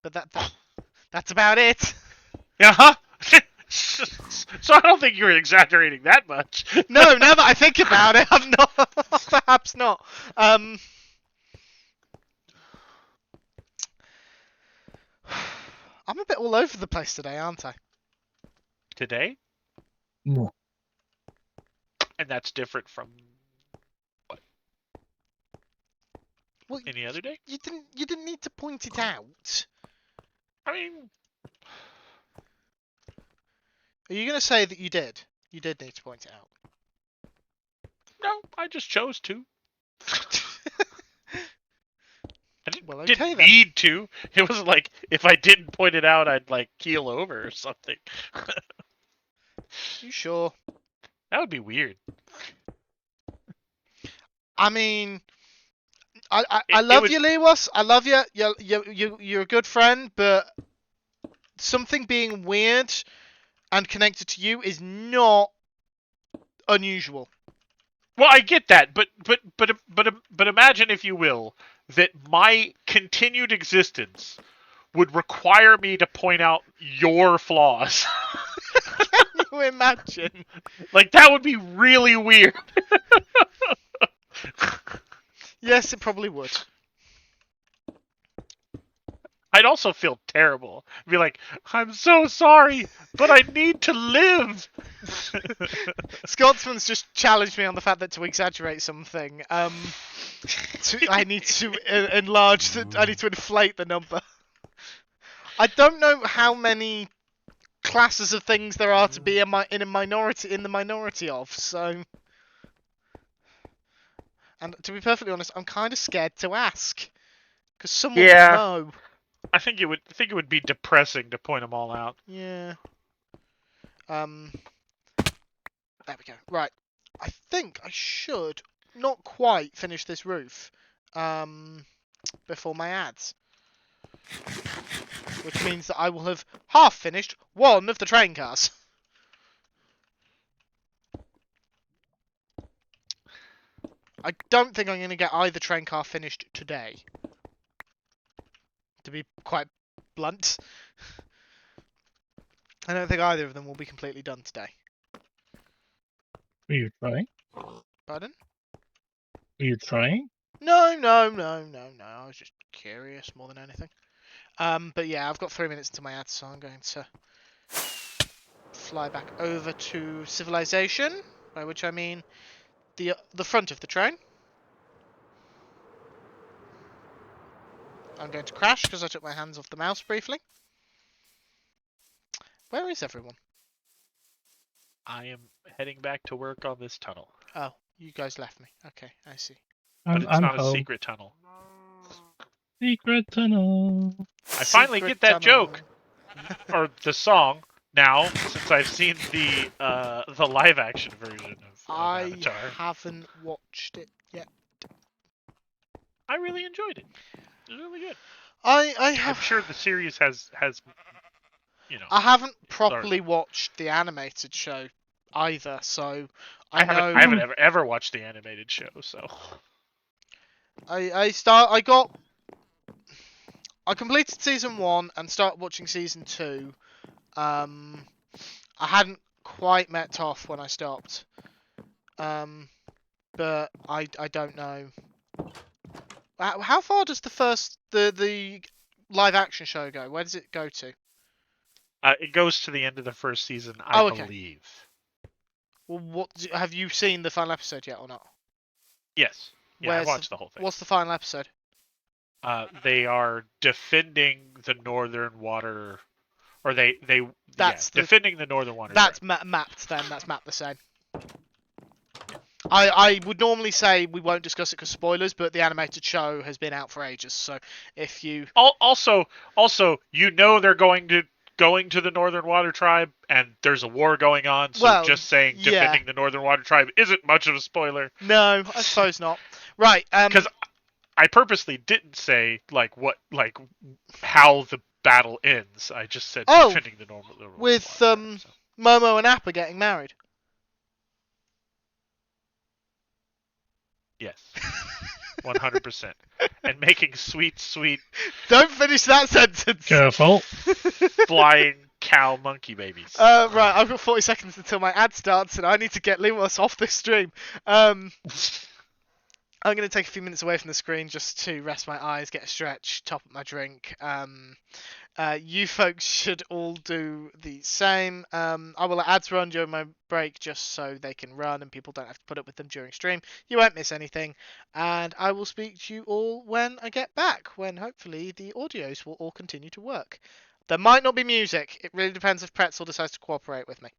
But that's about it. Uh-huh. So I don't think you're exaggerating that much. No, now that I think about it, I'm not. Perhaps not. I'm a bit all over the place today, aren't I? Today? No. And that's different from what? Well, any other day? You didn't need to point it out. I mean, are you going to say that you did? You did need to point it out. No, I just chose to. I didn't, didn't need to. It was like, if I didn't point it out, I'd like keel over or something. You sure? That would be weird. I mean, I love you, Lewas. I love you. You're a good friend, but something being weird and connected to you is not unusual. Well, I get that, but imagine, if you will, that my continued existence would require me to point out your flaws. Can you imagine? Like, that would be really weird. Yes, it probably would. I'd also feel terrible. I'd be like, I'm so sorry, but I need to live. Scotsman's just challenged me on the fact that to exaggerate something, I need to enlarge. I need to inflate the number. I don't know how many classes of things there are to be in the minority of. So, and to be perfectly honest, I'm kind of scared to ask because someone will Yeah. know. I think it would be depressing to point them all out. Yeah. There we go. Right. I think I should not quite finish this roof before my ads. Which means that I will have half finished one of the train cars. I don't think I'm going to get either train car finished today. To be quite blunt. I don't think either of them will be completely done today. Were you trying? Pardon? Were you trying? No. I was just curious more than anything. But yeah, I've got 3 minutes until my ads, so I'm going to fly back over to civilization, by which I mean the front of the train. I'm going to crash because I took my hands off the mouse briefly. Where is everyone? I am heading back to work on this tunnel. Oh, you guys left me. Okay, I see. But it's I'm not a home. secret tunnel. Secret tunnel. I finally Secret get that tunnel. joke. Or the song now, since I've seen the live action version of I Avatar. haven't watched it yet. I really enjoyed it. It was really good. I I'm have. sure the series has I haven't properly watched the animated show either, so I know. I haven't ever watched the animated show, so I completed season 1 and started watching season 2. I hadn't quite met Toph when I stopped. But I don't know. How far does the live action show go? Where does it go to? it goes to the end of the first season, I Oh, okay. believe. Well, have you seen the final episode yet or not? Yes. Yeah, I watched the whole thing. What's the final episode? They are defending the Northern Water, or defending the Northern Water. That's mapped then. That's mapped the same. I would normally say we won't discuss it because spoilers, but the animated show has been out for ages. So if you also they're going to the Northern Water Tribe, and there's a war going on. So just saying defending the Northern Water Tribe isn't much of a spoiler. No, I suppose not. Right. Because I purposely didn't say how the battle ends. I just said defending the Northern Water with Tribe, so. Momo and Appa getting married. Yes. 100%. And making sweet. Don't finish that sentence. Careful. Flying cow monkey babies. Right, I've got 40 seconds until my ad starts, and I need to get Lewas off this stream. I'm going to take a few minutes away from the screen just to rest my eyes, get a stretch, top up my drink. You folks should all do the same. I will let ads run during my break just so they can run and people don't have to put up with them during stream. You won't miss anything. And I will speak to you all when I get back, when hopefully the audios will all continue to work. There might not be music. It really depends if Pretzel decides to cooperate with me.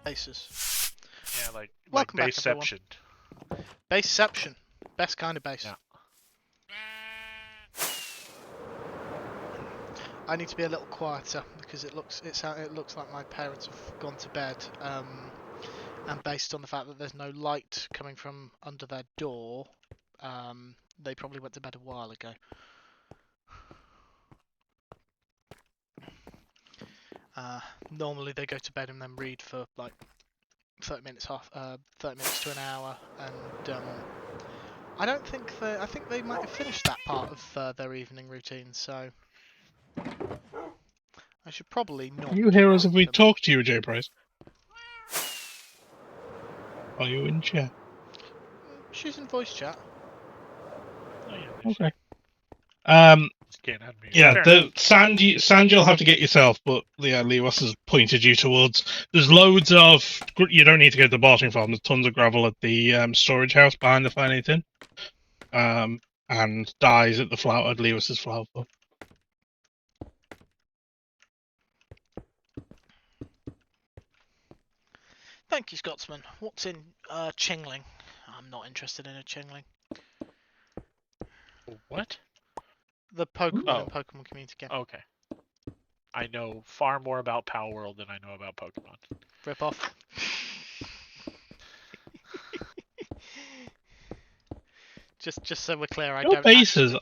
bases. Yeah, like Welcome back, everyone. baseception. Baseception. Best kind of base. Yeah. I need to be a little quieter because it looks like my parents have gone to bed. And based on the fact that there's no light coming from under their door, they probably went to bed a while ago. Normally they go to bed and then read for like 30 minutes to an hour, and I think they might have finished that part of their evening routine, so I should probably not. Can you hear us if we them. talk to you, J Price? Are you in chat? She's in voice chat. Oh, yeah, Okay. Can't unmute. Yeah, Fair the enough. sand you'll have to get yourself, but yeah, Lewas has pointed you towards. There's loads of. You don't need to go to the bottling farm. There's tons of gravel at the storage house behind the Fine Tin. And dyes at the flower at Lewis's flower farm. Thank you, Scotsman. What's in Chingling? I'm not interested in a Chingling. What? The Pokemon Oh. and Pokemon community game. Okay. I know far more about Pal World than I know about Pokemon. Rip off. just so we're clear, I Your don't. bases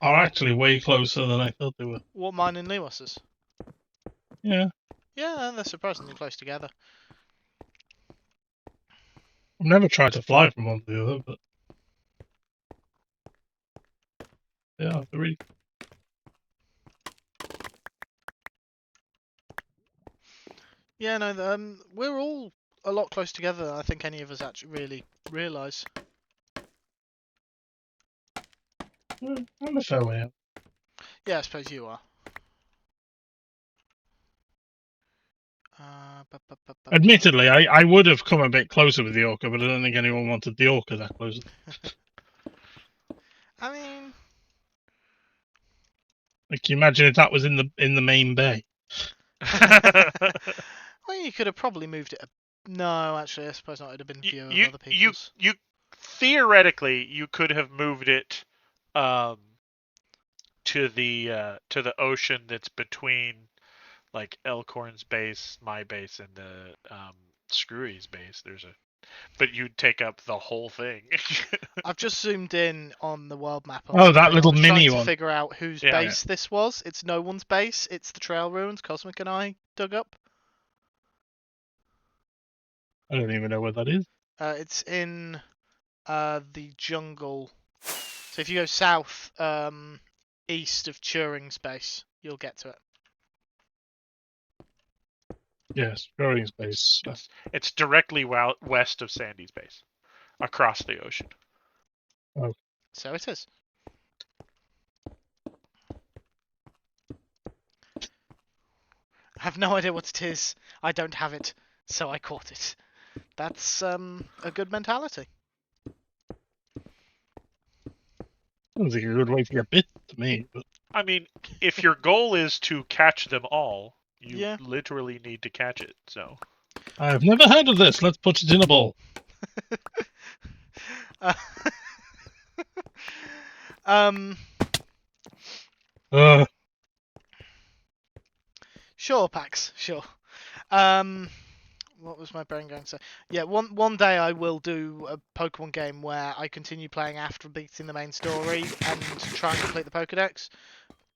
are actually way closer than I thought they were. What, mine and Lewas's? Yeah. Yeah, they're surprisingly close together. I've never tried to fly from one to the other, but yeah, they're really. Yeah, no, we're all a lot closer together than I think any of us actually really realise. I'm a fair way out. Yeah, I suppose you are. Admittedly, I would have come a bit closer with the Orca, but I don't think anyone wanted the Orca that close. I mean, Like, you imagine if that was in the main bay. well, you could have probably moved it. No, actually, I suppose not. It'd have been view of other you people's. theoretically you could have moved it to the ocean that's between like Elkhorn's base, my base, and the Screwy's base. But you'd take up the whole thing. I've just zoomed in on the world map. Oh, that screen. little I was mini trying to one. figure out whose Yeah. base this was. It's no one's base. It's the Trail Ruins Cosmic and I dug up. I don't even know where that is. It's in the jungle. So if you go south, east of Turing's base, you'll get to it. Yes, growing space. It's directly west of Sandy's base, across the ocean. So it is. I have no idea what it is. I don't have it, so I caught it. That's a good mentality. Sounds like a good way to get bit to me. But I mean, if your goal is to catch them all, you Yeah. literally need to catch it. So I've never heard of this. Let's put it in a bowl. Sure, Pax. Sure. What was my brain going to say? Yeah, one day I will do a Pokemon game where I continue playing after beating the main story and try and complete the Pokedex,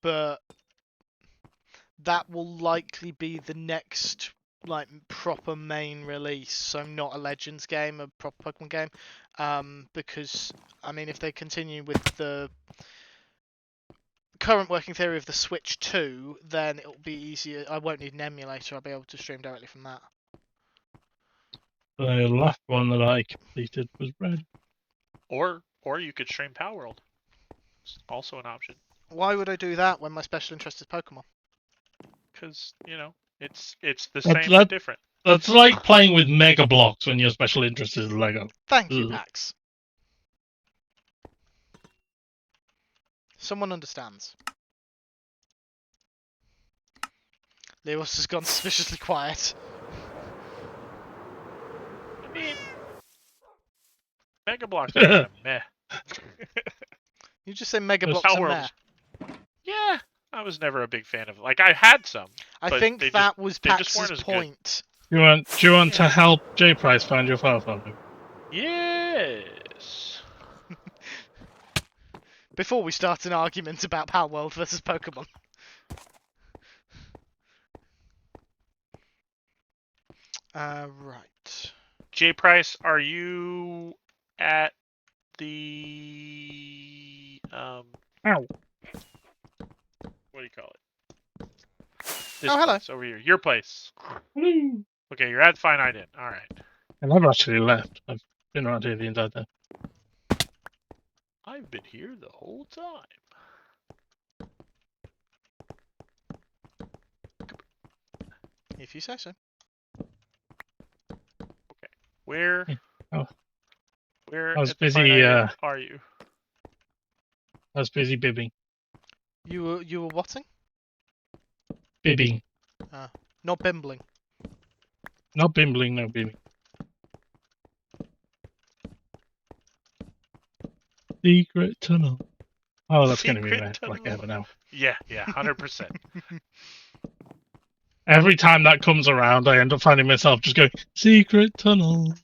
but that will likely be the next like proper main release. So not a Legends game, a proper Pokemon game, because I mean if they continue with the current working theory of the Switch 2, then it'll be easier. I won't need an emulator. I'll be able to stream directly from that. The last one that I completed was red. or you could stream Power World. It's also an option. Why would I do that when my special interest is Pokemon? Because it's the same but different. That's like playing with Mega Blocks when your special interest is Lego. Thank you, Pax. Someone understands. Lewis has gone suspiciously quiet. Mega Bloks are kind of meh. You just say Mega Those Bloks Power are Worlds. meh. Yeah, I was never a big fan of it. Like, I had some. I But think they that just- was they just weren't Pax's as good. point. Do you want to help J Price find your file folder? Yes. Before we start an argument about Pal World versus Pokemon. Right. J Price, are you at the Ow. what do you call it? This Oh, hello. place over here. Your place. Woo. Okay, you're at Fine Art Inn. Alright. I never actually left. I've been around here the entire time. I've been here the whole time. If you say so. Where Oh. where I was at the busy, Fine Art Inn are you? I was busy bibbing. You were whatting? Bibbing. Not bimbling. Not bimbling, no bibbing. Secret tunnel. Oh, that's going to be Secret like tunnel. ever now. Yeah, 100%. Every time that comes around, I end up finding myself just going, secret tunnel.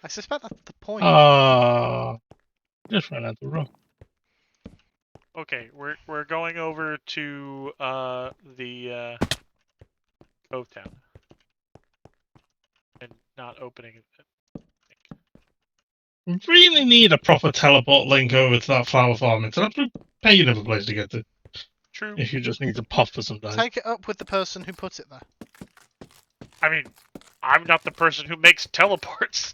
I suspect that's the point. Just ran out the rock. Okay, we're going over to the Cove Town. And not opening it. We really need a proper teleport link over to that flower farm. It's an absolute pain of a place to get to. True. If you just need to pop for some time. Take it up with the person who put it there. I mean, I'm not the person who makes teleports.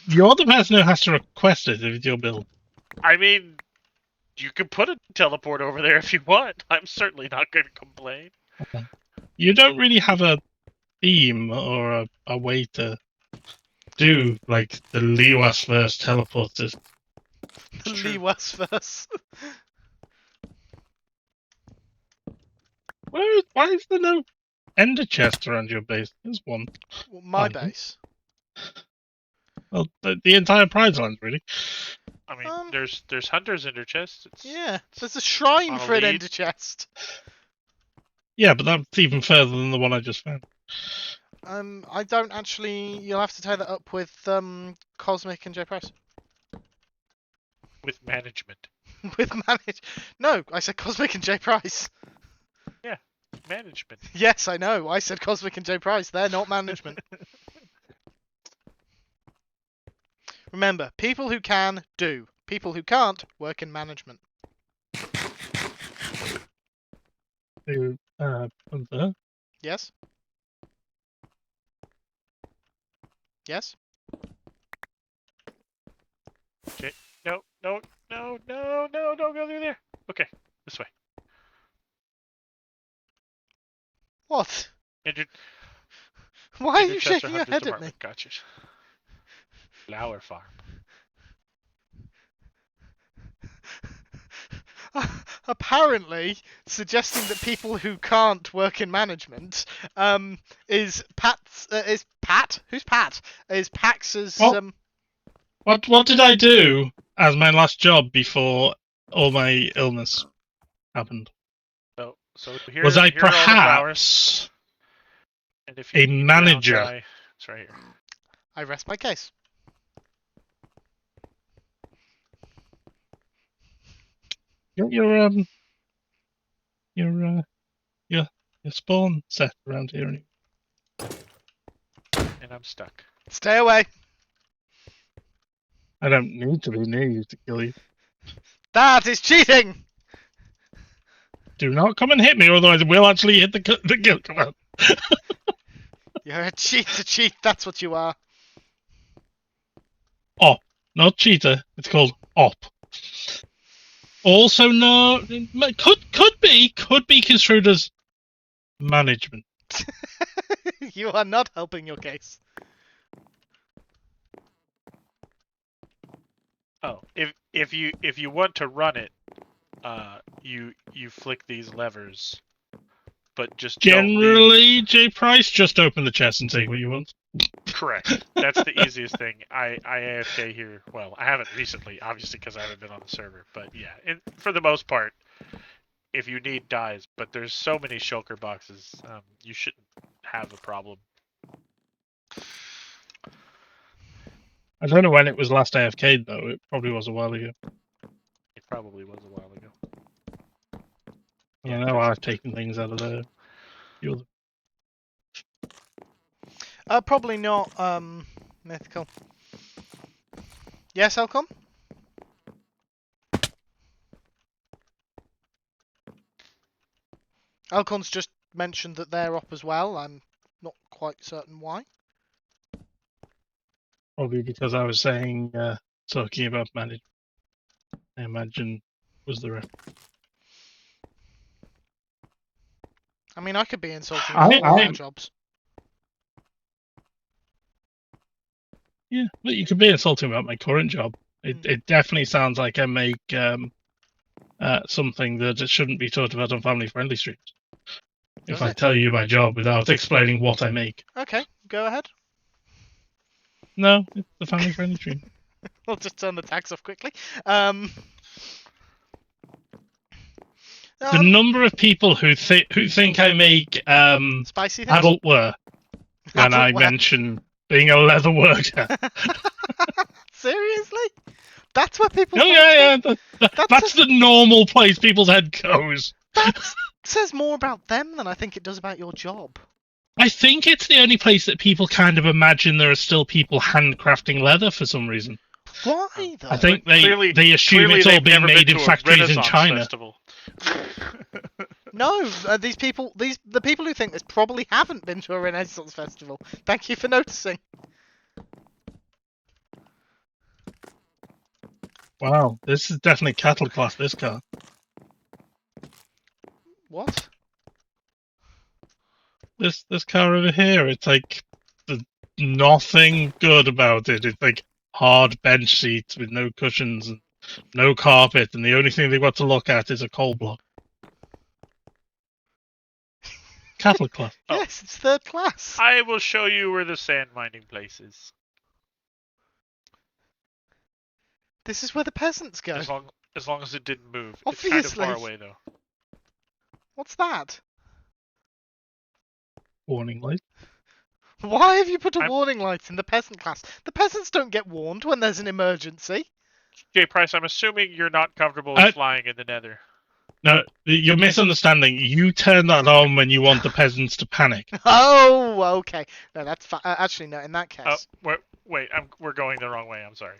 You're the person who has to request it if it's your build. I mean, you can put a teleport over there if you want. I'm certainly not going to complain. You don't really have a theme or a way to do like the Lewas first teleport system. The True. Lewas verse. Why is there no ender chest around your base? There's one. My Fine. base. Well, the entire Pride Land, really. I mean, Um, there's hunters in their chests. Yeah, there's a shrine On a for an lead. ender chest. Yeah, but that's even further than the one I just found. I don't actually. You'll have to take that up with Cosmic and J Price. With management. With manage. No, I said Cosmic and J Price. Management. Yes, I know. I said Cosmic and J Price. They're not management. Remember, people who can do. People who can't work in management. Hunter. Yes. Yes. No, don't go through there. Okay, this way. What? Enter, Why are enter you Chester shaking your Hunter's head at me? Department. Gotcha. Flower farm. Apparently, suggesting that people who can't work in management is Pat's is Pat? Who's Pat? Is Pax's What did I do as my last job before all my illness happened? So here, Was I here are all the flowers. perhaps And if a you need manager? ground dry, it's right here. I rest my case. Your spawn set around here? And I'm stuck. Stay away. I don't need to be near you to kill you. That is cheating. Do not come and hit me, otherwise we'll actually hit the kill command. You're a cheat to cheat. That's what you are. Op, not cheater. It's called op. Also, no, could be construed as management. You are not helping your case. Oh, if you want to run it, you flick these levers, but just don't leave. Generally, J Price, just open the chest and take what you want. Correct. That's the easiest thing. I AFK here. Well, I haven't recently, obviously, because I haven't been on the server. But yeah, for the most part, if you need dyes, but there's so many shulker boxes, you shouldn't have a problem. I don't know when it was last AFK'd though. It probably was a while ago. It probably was a while ago. I Yeah, know I've taken things out of there. Probably not, Mythical. Yes, Elcom? Elcon's just mentioned that they're up as well. I'm not quite certain why. Probably because I was saying, talking about management. I imagine was the rest. I mean, I could be insulting about all our jobs. Yeah, but you could be insulting about my current job. It definitely sounds like I make something that it shouldn't be talked about on family-friendly streams. If I tell you my job without explaining what I make. Okay, go ahead. No, it's the family-friendly stream. We'll just turn the tags off quickly. The number of people who think I make spicy things? adult wear when I mention being a leather worker. Seriously? That's where people. Oh yeah. That's the normal place people's head goes. That says more about them than I think it does about your job. I think it's the only place that people kind of imagine there are still people handcrafting leather for some reason. Why though? I think they assume it's all being made in factories in China. No, the people who think this probably haven't been to a Renaissance festival. Thank you for noticing. Wow, this is definitely cattle class, this car. What? This car over here, it's like there's nothing good about it. It's like hard bench seats with no cushions and no carpet, and the only thing they've got to look at is a coal block. Cattle class. Yes, it's third class. I will show you where the sand mining place is. This is where the peasants go. As long as it didn't move. Obviously. It's kind of far away though. What's that? Warning light. Why have you put a warning light in the peasant class? The peasants don't get warned when there's an emergency. J. Price, I'm assuming you're not comfortable with flying in the nether. No, you're misunderstanding. You turn that on when you want the peasants to panic. Oh, okay. No, that's actually no. In that case. Wait, we're going the wrong way. I'm sorry.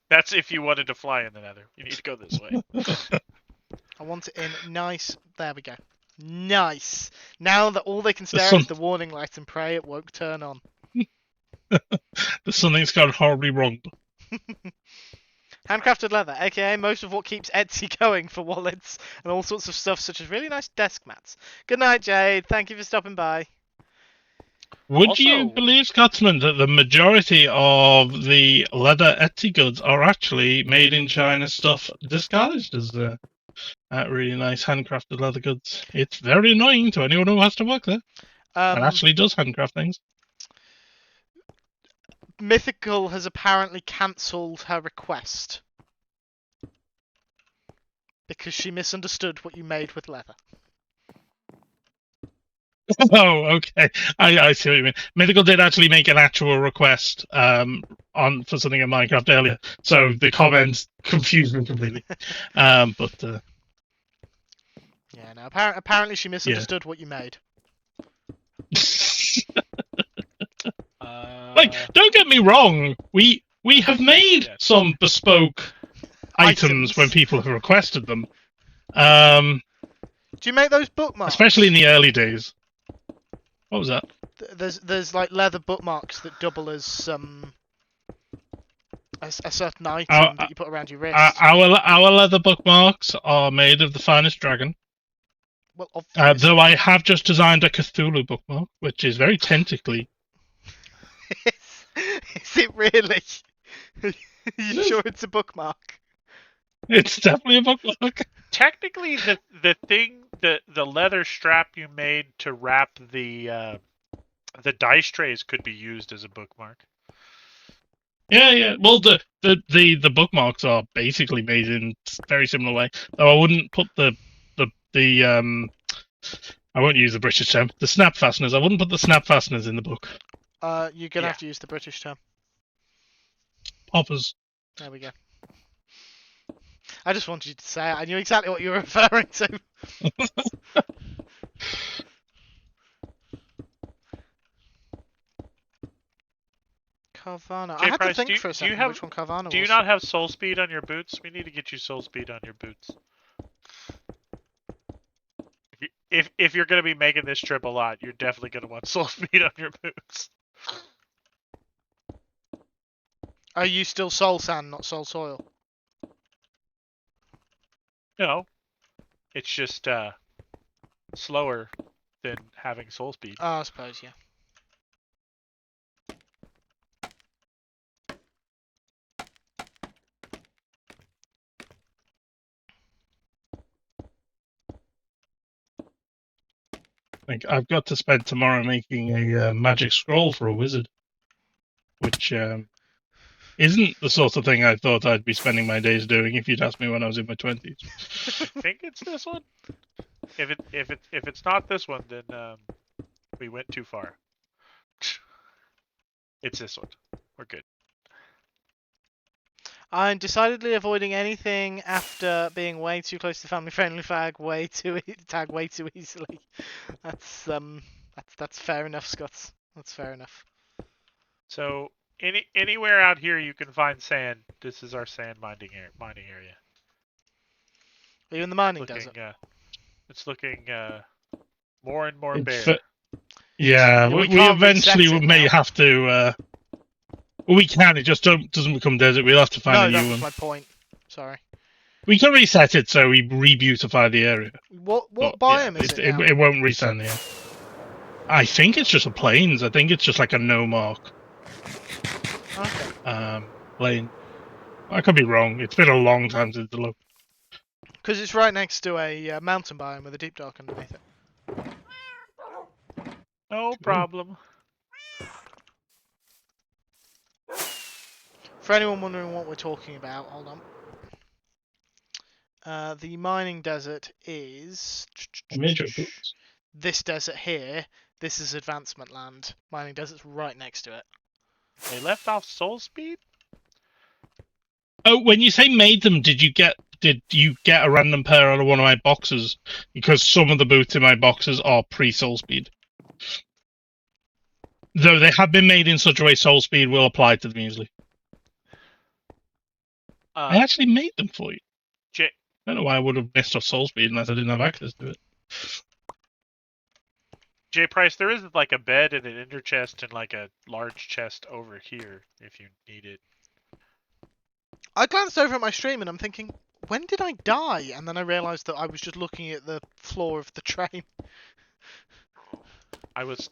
That's if you wanted to fly in the nether. You need to go this way. I want it in nice. There we go. Nice. Now that all they can stare at is the warning light and pray it won't turn on. Something's gone horribly wrong. Handcrafted leather, aka most of what keeps Etsy going for wallets and all sorts of stuff, such as really nice desk mats. Good night, Jade. Thank you for stopping by. Would you believe, Scotsman, that the majority of the leather Etsy goods are actually made in China stuff disguised as really nice handcrafted leather goods? It's very annoying to anyone who has to work there and actually does handcraft things. Mythical has apparently cancelled her request because she misunderstood what you made with leather. Oh, okay. I see what you mean. Mythical did actually make an actual request for something in Minecraft earlier, so the comments confused me completely. Yeah, no. Apparently, she misunderstood what you made. Like, don't get me wrong. We have made some bespoke items when people have requested them. Do you make those bookmarks? Especially in the early days. What was that? There's like leather bookmarks that double as a certain item that you put around your wrist. Our leather bookmarks are made of the finest dragon. Well, obviously. Though I have just designed a Cthulhu bookmark, which is very tentacly. Is it really? Are you sure it's a bookmark? It's definitely a bookmark. Technically, the leather strap you made to wrap the The dice trays could be used as a bookmark. Yeah. Well, the bookmarks are basically made in very similar way. Though I wouldn't put the I won't use the British term. The snap fasteners. I wouldn't put the snap fasteners in the book. You're gonna Yeah. have to use the British term. Poppers. There we go. I just wanted you to say it. I knew exactly what you were referring to. Carvana. I Jay had Price, to think do you- for a do you second have- which one Carvana was. Do you not have soul speed on your boots? We need to get you soul speed on your boots. If you're gonna be making this trip a lot, you're definitely gonna want soul speed on your boots. Are you still soul sand, not soul soil? No, it's just slower than having soul speed. Oh, I suppose, yeah. Like, I've got to spend tomorrow making a magic scroll for a wizard, which isn't the sort of thing I thought I'd be spending my days doing if you'd asked me when I was in my 20s. I think it's this one. If it's not this one, then we went too far. It's this one. We're good. I'm decidedly avoiding anything after being way too close to family-friendly tag way too easily. That's fair enough, Scots. That's fair enough. So anywhere out here you can find sand. This is our sand mining area. Are you in the mining desert? It's looking more and more It's bare. Yeah, Yeah, we can't eventually reset it may now. have to. Well, we can. It just doesn't become desert. We'll have to find No, a that new was one. my point. Sorry. We can reset it so we re-beautify the area. What But, biome yeah, is it now? It won't reset here. I think it's just a plains. I think it's just like a no mark Okay. plain. I could be wrong. It's been a long time since I looked. Because it's right next to a mountain biome with a deep dark underneath it. No problem. For anyone wondering what we're talking about, hold on. The mining desert is I made your boots. this desert here. This is advancement land. Mining desert's right next to it. They left off soul speed? Oh, when you say made them, did you get a random pair out of one of my boxes? Because some of the boots in my boxes are pre-soul speed. Though they have been made in such a way soul speed will apply to them easily. I actually made them for you. Jay, I don't know why I would have missed off soul speed unless I didn't have access to it. Jay Price, there is like a bed and an inner chest and like a large chest over here if you need it. I glanced over at my stream and I'm thinking, when did I die? And then I realised that I was just looking at the floor of the train. I was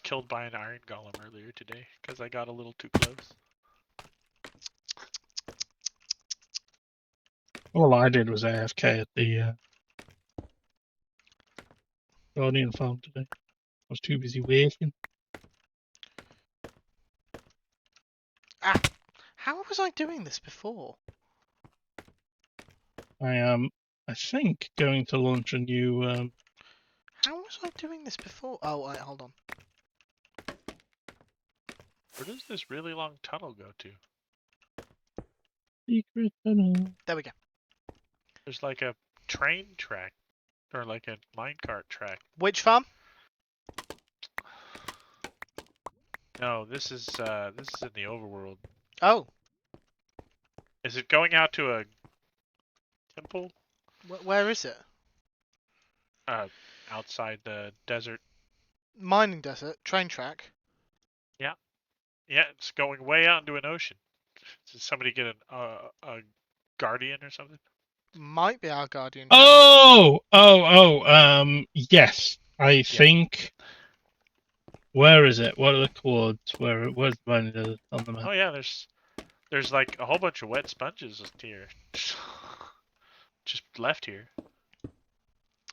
killed by an iron golem earlier today because I got a little too close. All I did was AFK at the Guardian farm today. I was too busy waiting. How was I doing this before? I am, I think, going to launch a new. How was I doing this before? Oh, wait, hold on. Where does this really long tunnel go to? Secret tunnel. There we go. There's like a train track or like a minecart track. Which farm? No, this is in the overworld. Oh, Is it going out to a temple? where is it? Outside the desert. Mining desert, train track. Yeah, it's going way out into an ocean. Did somebody get a guardian or something? Might be our guardian. Yes, I think. Where is it? What are the coords? Where's the mining desert on the map? Oh yeah, there's like a whole bunch of wet sponges here. Just left here.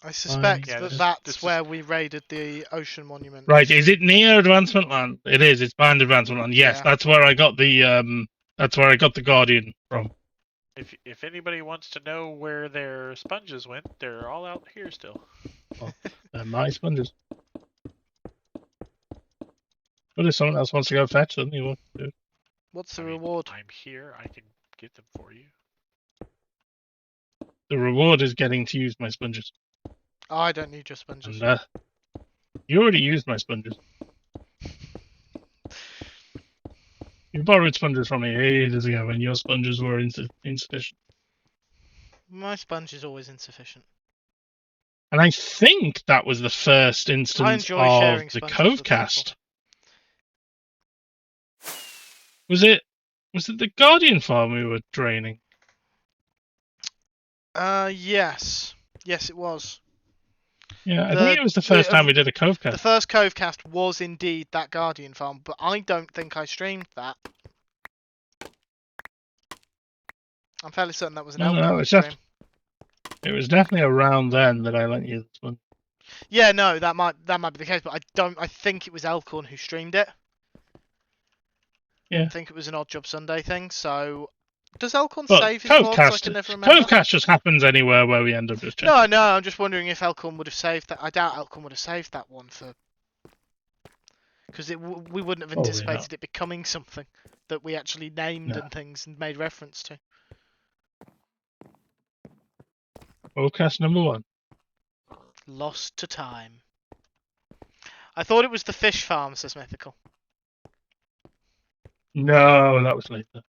I suspect Yeah, that this that's is- where we raided the ocean monument. Right, is it near Advancement Land? It is. It's behind Advancement Land. Yes, Yeah. that's where I got the That's where I got the Guardian from. If anybody wants to know where their sponges went, they're all out here still. My sponges. But if someone else wants to go fetch them, you want to do it. What's the I mean, reward? I'm here. I can get them for you. The reward is getting to use my sponges. Oh, I don't need your sponges. And you already used my sponges. You borrowed sponges from me ages ago when your sponges were insufficient. My sponge is always insufficient. And I think that was the first I instance enjoy of sharing the sponges with people. Covecast. Was it the Guardian farm we were draining? Yes. Yes, it was. Yeah, I think it was the first time we did a Covecast. The first Covecast was indeed that Guardian farm, but I don't think I streamed that. I'm fairly certain that was an Elkhorn stream. It was definitely around then that I lent you this one. Yeah, no, that might be the case, but I think it was Elkhorn who streamed it. Yeah. I think it was an Odd Job Sunday thing, so does Elkhorn But save his VODs? I can never remember. Covecast just happens anywhere where we end up just checking. No, I'm just wondering if Elkhorn would have saved that. I doubt Elkhorn would have saved that one for... Because we wouldn't have anticipated it becoming something that we actually named and things and made reference to. Covecast number 1. Lost to time. I thought it was the fish farm, says Mythical. No, that was later.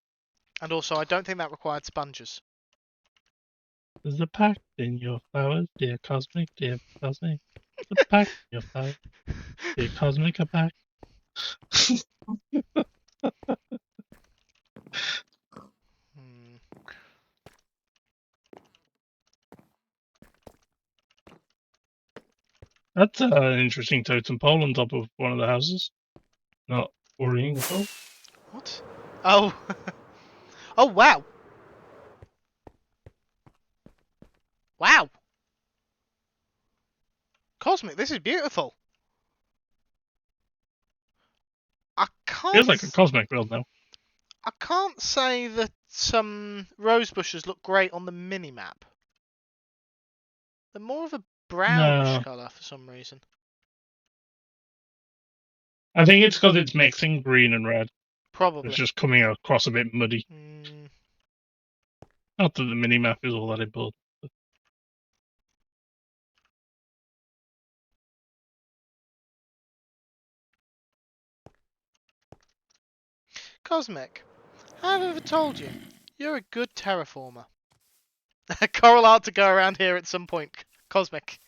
And also, I don't think that required sponges. There's a pack in your flowers, dear Cosmic, dear Cosmic. There's a pack in your flowers, dear Cosmic, a pack. That's an interesting totem pole on top of one of the houses. Not worrying at all. What? Oh. Oh, wow. Wow. Cosmic, this is beautiful. I can't... Feels like a Cosmic build now. I can't say that some rose bushes look great on the mini-map. They're more of a brownish colour for some reason. I think it's because it's mixing green and red. Probably. It's just coming across a bit muddy. Not that the mini-map is all that important. Cosmic, have I ever told you? You're a good terraformer. Coral art to go around here at some point. Cosmic.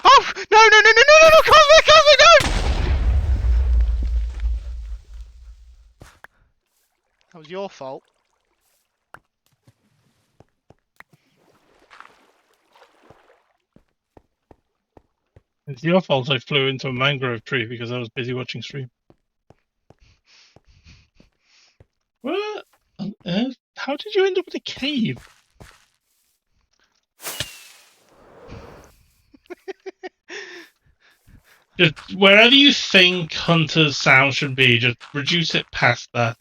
Oh! No, Cosmic, no! That was your fault. It's your fault I flew into a mangrove tree because I was busy watching stream. What on earth? How did you end up in a cave? Just wherever you think Hunter's sound should be, just reduce it past that.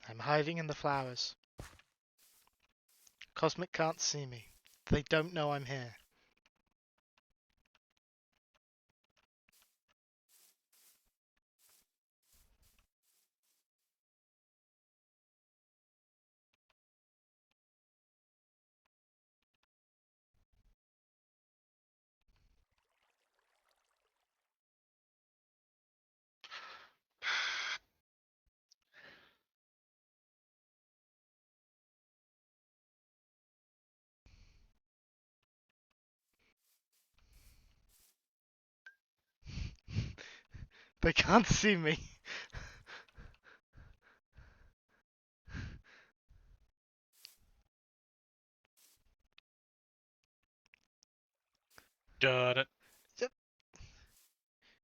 I'm hiding in the flowers. Cosmic can't see me. They don't know I'm here. They can't see me. Got it. Yep.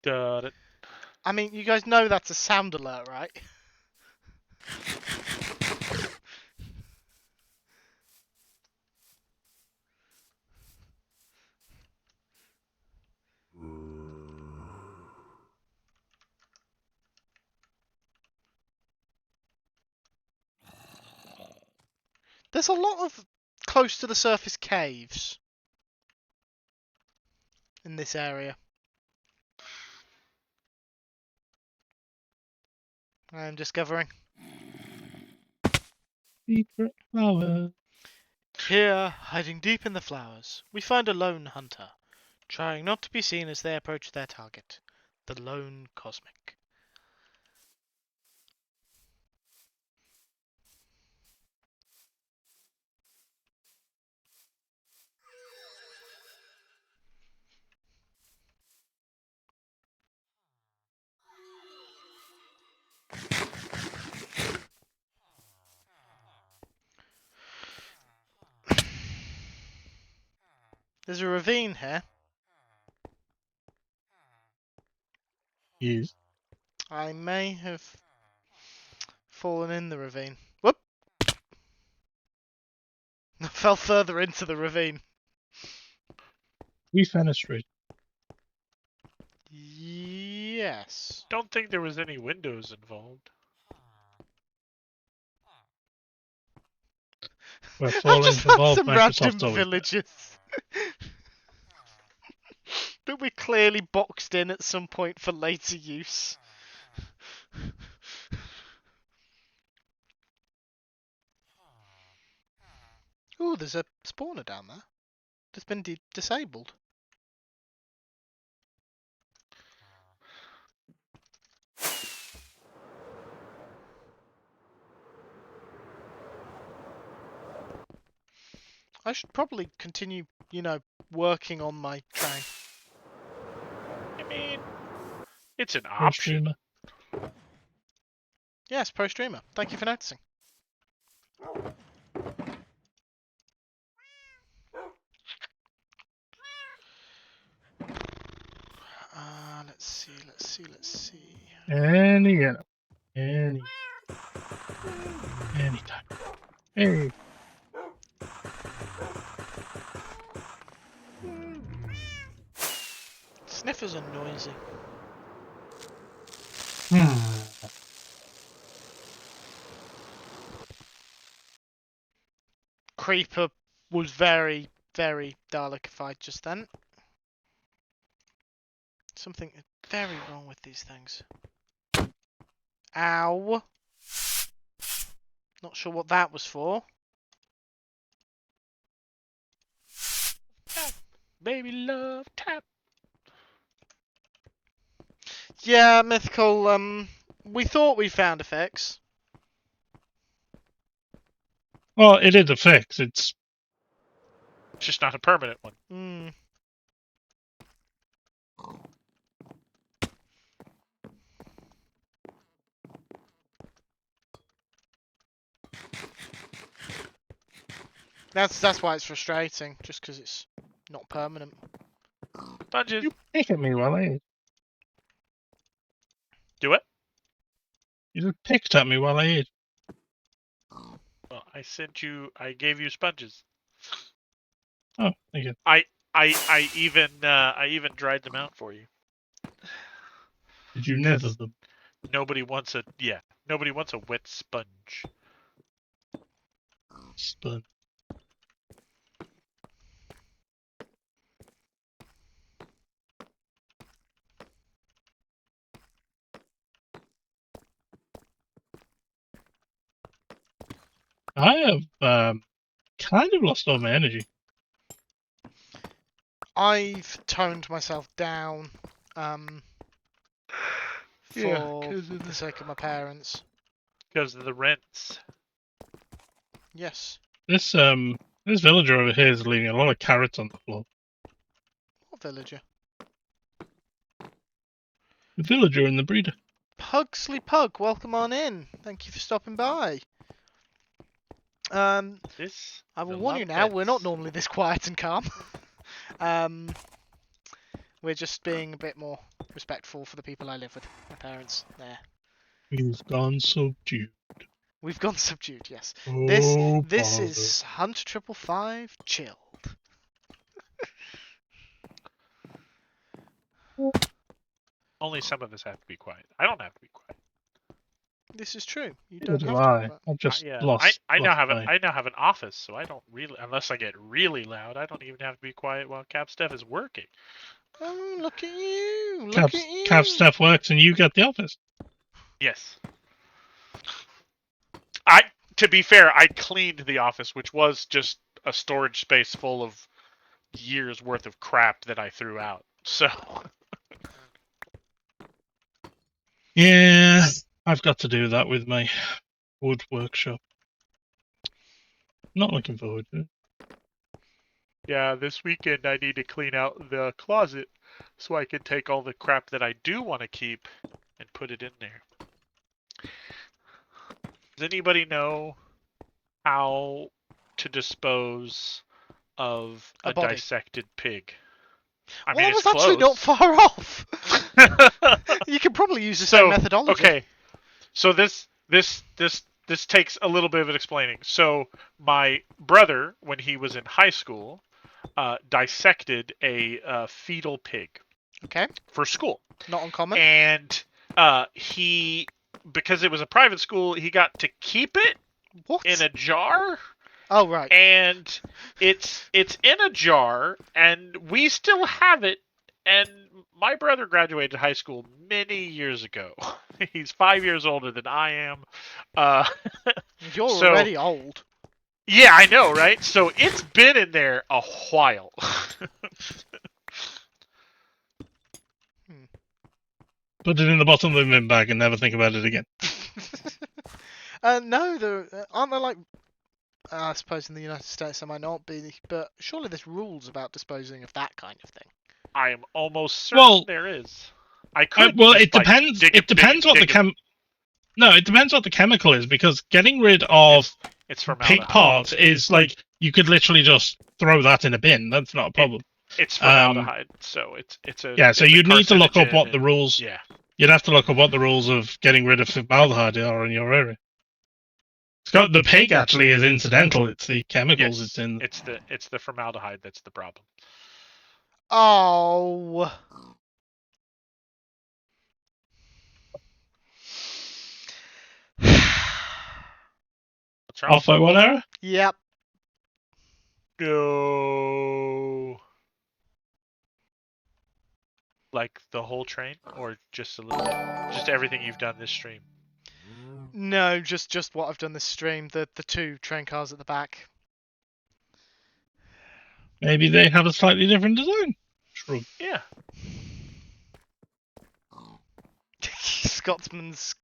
Got it. I mean, you guys know that's a sound alert, right? There's a lot of close to the surface caves in this area. I'm discovering. Secret flower. Here, hiding deep in the flowers, we find a lone hunter, trying not to be seen as they approach their target, the lone cosmic. There's a ravine here. Yes. I may have fallen in the ravine. Whoop! I fell further into the ravine. We fenestrate. Yes. Don't think there was any windows involved. We're I've falling just to found Valve. some Microsoft's random always villages that we clearly boxed in at some point for later use. Ooh, there's a spawner down there that's been disabled. I should probably continue, working on my train. I mean, it's an pro option. streamer. Yes, pro streamer. Thank you for noticing. Let's see. Any anytime. Hey. Sniffers are noisy. Creeper was very, very Dalekified just then. Something very wrong with these things. Ow. Not sure what that was for. Tap, baby love, tap. Yeah, Mythical, we thought we found a fix. Well, it is a fix. It's Just not a permanent one. Hmm. That's why it's frustrating, just because it's not permanent. Sponges. you pick at me while I ate. Do it. You just picked at me while I ate. Well, I gave you sponges. Oh, thank you. I even dried them out for you. Did you nether them? Nobody wants a wet sponge. Spun. I have kind of lost all my energy. I've toned myself down, Yeah, for 'cause of the sake of my parents. Because of the rents. Yes. This villager over here is leaving a lot of carrots on the floor. What villager? The villager and the breeder. Pugsley Pug, welcome on in. Thank you for stopping by. This. I will the warn you love now, we're not bets. normally this quiet and calm. We're just being a bit more respectful for the people I live with. My parents, there. You've gone subdued. We've gone subdued, yes. Oh, This bother. is Hunter 555 chilled. Only some of us have to be quiet. I don't have to be quiet. This is true. You Neither don't do have to. I. But... I've just I now have my... I now have an office, so I don't really, unless I get really loud, I don't even have to be quiet while Cap Steph is working. Oh, look at you! Look at you! Cav stuff works and you get the office. Yes. To be fair, I cleaned the office, which was just a storage space full of years worth of crap that I threw out. So Yeah, I've got to do that with my wood workshop. Not looking forward to it. yeah, this weekend I need to clean out the closet so I can take all the crap that I do want to keep and put it in there. Does anybody know how to dispose of A a body. dissected pig? I Well, mean, I was it's actually not close. far off. You could probably use the same methodology. Okay, so this takes a little bit of an explaining. So my brother, when he was in high school, dissected a fetal pig Okay, for school, not uncommon. and he, because it was a private school, he got to keep it What? in a jar, Oh, right. and it's in a jar, and we still have it. And my brother graduated high school many years ago. He's 5 years older than I am. You're so already old. yeah, I know, right? So it's been in there a while. Put it in the bottom of the bin bag and never think about it again. No, there aren't there like. I suppose in the United States there might not be, but surely there's rules about disposing of that kind of thing. I am almost certain Well, there is. I could. well, just, it depends. dig It depends what the No, it depends what the chemical is, because getting rid of It's pig formaldehyde. parts is like you could literally just throw that in a bin. That's not a problem. It's formaldehyde, so it's a Yeah, so it's a you'd need to look up what carcinogen the rules. Yeah. You'd have to look up what the rules of getting rid of formaldehyde are in your area. It's got the pig actually is incidental. It's the chemicals Yes, it's in. it's the formaldehyde that's the problem. Oh. What's wrong? Off by one error? Yep. No. Like the whole train, or just a little bit? Just everything you've done this stream. No, just what I've done this stream. The two train cars at the back. Maybe they have a slightly different design. Shrug. Yeah. Scotsman's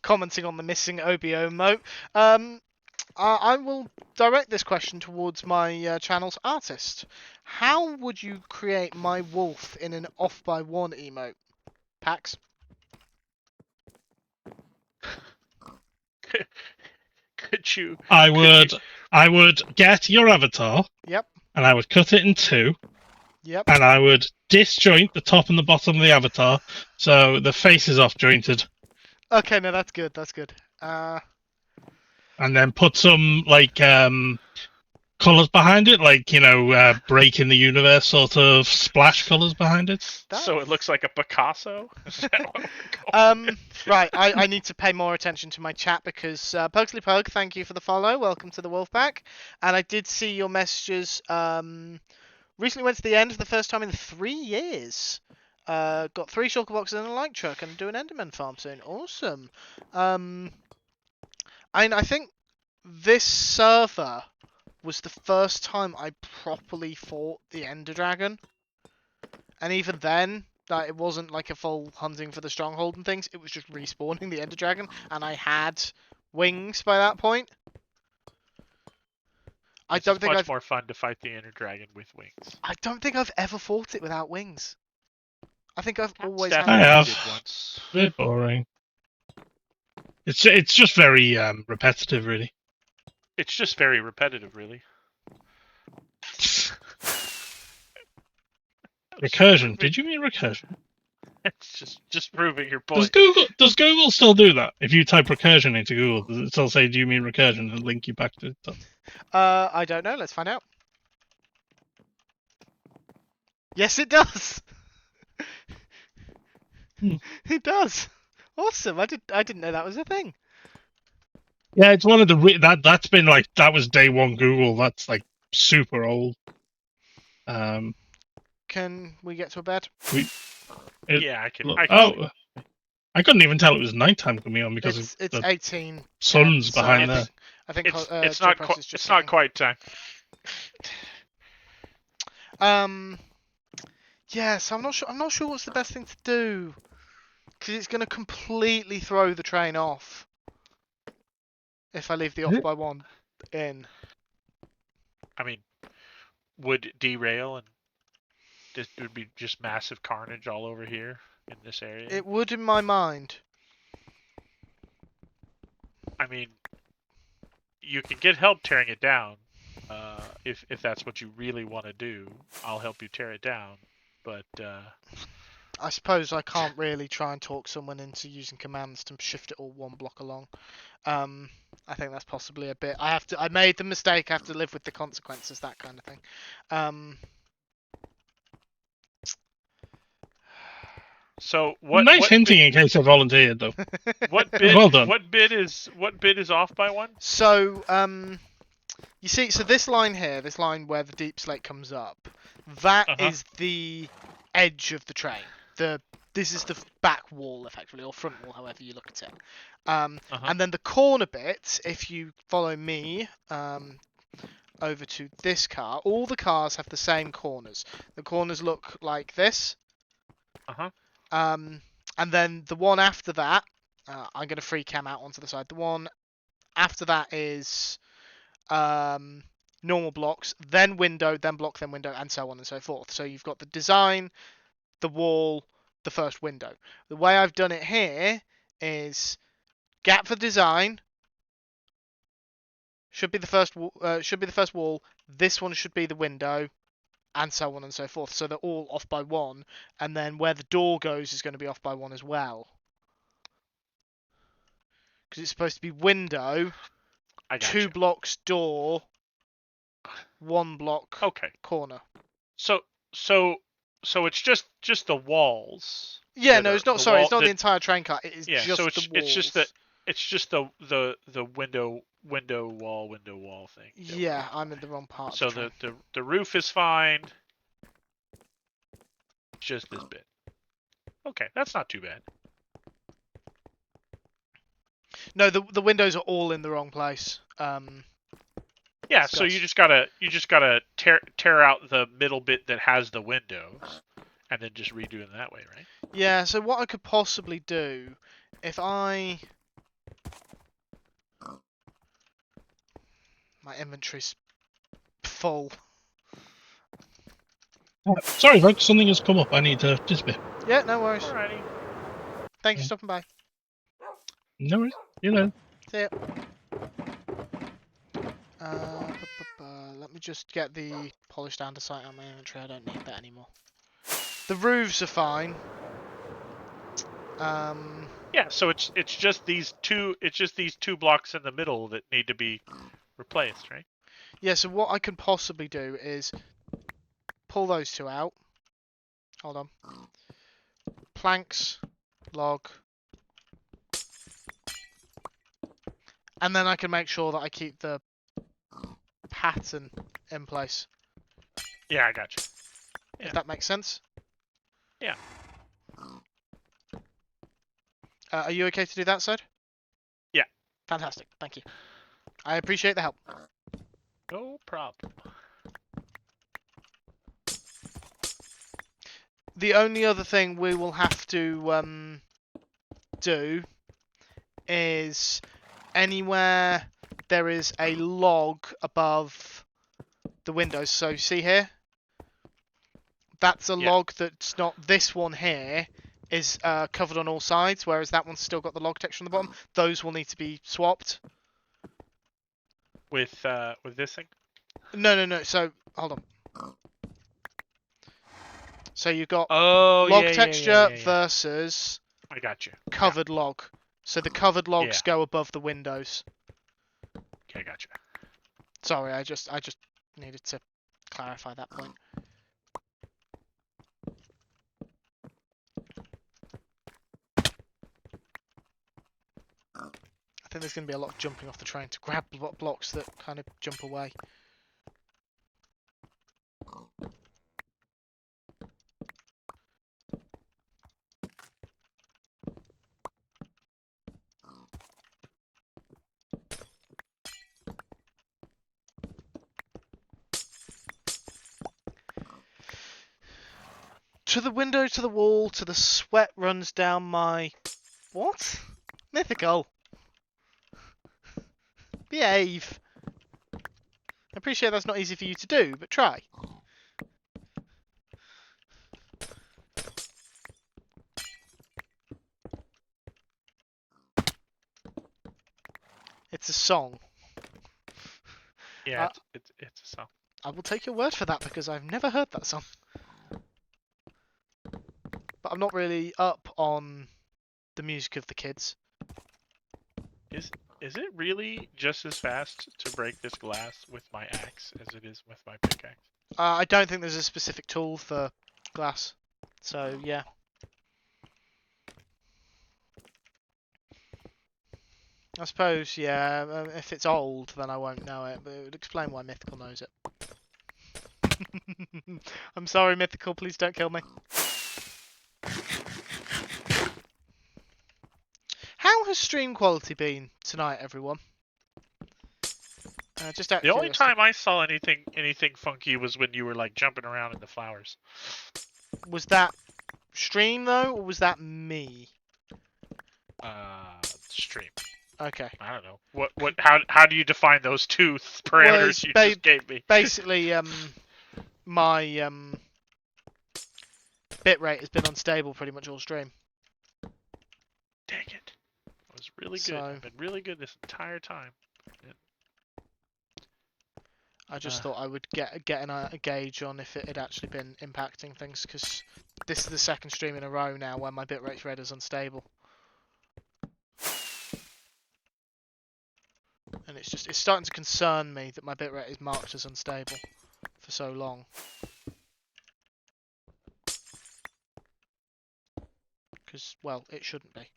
commenting on the missing OBO moat. I will direct this question towards my channel's artist. How would you create my wolf in an off by one emote? Pax? Could you? I would get your avatar. Yep. And I would cut it in two. Yep. And I would disjoint the top and the bottom of the avatar so the face is off jointed. Okay, no, that's good. That's good. And then put some like colours behind it, like break in the universe sort of splash colours behind it. So it looks like a Picasso. Right. I need to pay more attention to my chat because Pugsley Pug, thank you for the follow. Welcome to the Wolfpack. And I did see your messages. Recently went to the end for the first time in 3 years. Got 3 shulker boxes and a light truck and do an Enderman farm soon. Awesome. I think this server was the first time I properly fought the Ender Dragon. And even then, it wasn't like a full hunting for the stronghold and things. It was just respawning the Ender Dragon. And I had wings by that point. It's much more fun to fight the Ender Dragon with wings. I don't think I've ever fought it without wings. I think I've always Staff had. I have. did once. Bit boring. It's just very repetitive, really. It's just very repetitive, really. Recursion. Did you mean recursion? It's just proving your Does point. Google still do that? If you type recursion into Google, does it still say "Do you mean recursion" and link you back to it? I don't know. Let's find out. Yes, it does. Hmm. It does. Awesome. I didn't know that was a thing. Yeah, it's one of the that's been like that was day one Google. That's like super old. Can we get to a bed? Yeah, I can. I couldn't even tell it was nighttime coming on because It's the 18. sun's so behind there. I think It's Joe not Press is just it's not getting- quite time. Yeah, so I'm not sure what's the best thing to do, because it's going to completely throw the train off if I leave the off by one in. I mean, would derail and this would be just massive carnage all over here in this area. It would in my mind. I mean, you can get help tearing it down. If that's what you really want to do, I'll help you tear it down. But I suppose I can't really try and talk someone into using commands to shift it all one block along. I think that's possibly a bit. I made the mistake. I have to live with the consequences. That kind of thing. So what? Nice what hinting in case I volunteered, though. What bid? Well done. What bid is off by one? So you see, so this line here, this line where the deep slate comes up, that is the edge of the train. This is the back wall, effectively, or front wall, however you look at it. And then the corner bit, if you follow me over to this car, all the cars have the same corners. The corners look like this. And then the one after that, I'm going to free cam out onto the side. The one after that is normal blocks, then window, then block, then window, and so on and so forth. So you've got the design, the wall, the first window. The way I've done it here is gap for design should be the first wall. This one should be the window, and so on and so forth. So they're all off by one, and then where the door goes is going to be off by one as well. Because it's supposed to be window, 2 blocks door, 1 block corner. So it's just the walls. Yeah, no, it's not. Sorry, it's not the entire train car. It is just so the walls. it's just the window wall thing. Yeah, I'm in the wrong part. So of the train. the roof is fine. Just this bit. Okay, that's not too bad. No, the windows are all in the wrong place. Yeah, so you just gotta tear out the middle bit that has the windows, and then just redo it that way, right? Yeah. So what I could possibly do, if my inventory's full. Sorry, folks. Something has come up. I need to disappear. Yeah, no worries. Alrighty. Thanks for stopping by. No worries. You know. See ya. Let me just get the polished andesite on my inventory. I don't need that anymore. The roofs are fine. Yeah, so it's just these two blocks in the middle that need to be replaced, right? Yeah. So what I can possibly do is pull those two out. Hold on. Planks, log. And then I can make sure that I keep the pattern in place. Yeah, I got you. Yeah. If that makes sense. Yeah. Are you okay to do that, Sid? Yeah. Fantastic. Thank you. I appreciate the help. No problem. The only other thing we will have to do is anywhere there is a log above the windows. So see here, that's a Yeah. log that's not this one here is covered on all sides, whereas that one's still got the log texture on the bottom. Those will need to be swapped. With this thing. No. So hold on. So you've got Oh log yeah, texture yeah. versus I got you. covered log. So the covered logs Yeah. go above the windows. Okay, I got you. Sorry, I just needed to clarify that point. I think there's going to be a lot of jumping off the train to grab blocks that kind of jump away. To the window, to the wall, to the sweat runs down my... What? Mythical. Behave. I appreciate that's not easy for you to do, but try. It's a song. Yeah, it's a song. I will take your word for that because I've never heard that song. But I'm not really up on the music of the kids. Is it really just as fast to break this glass with my axe as it is with my pickaxe? I don't think there's a specific tool for glass. So, yeah. I suppose, yeah, if it's old, then I won't know it, but it would explain why Mythical knows it. I'm sorry, Mythical, please don't kill me. How has stream quality been tonight, everyone? Just out of The only curiosity. time I saw anything funky was when you were like jumping around in the flowers. Was that stream, though, or was that me? Stream. Okay. I don't know. How do you define those two parameters you just gave me? Basically, my bitrate has been unstable pretty much all stream. Dang it. I was really good. So- I've been really good this entire time. I just thought I would get a gauge on if it had actually been impacting things, because this is the second stream in a row now where my bitrate's read as unstable. And it's starting to concern me that my bitrate is marked as unstable for so long. Because, well, it shouldn't be.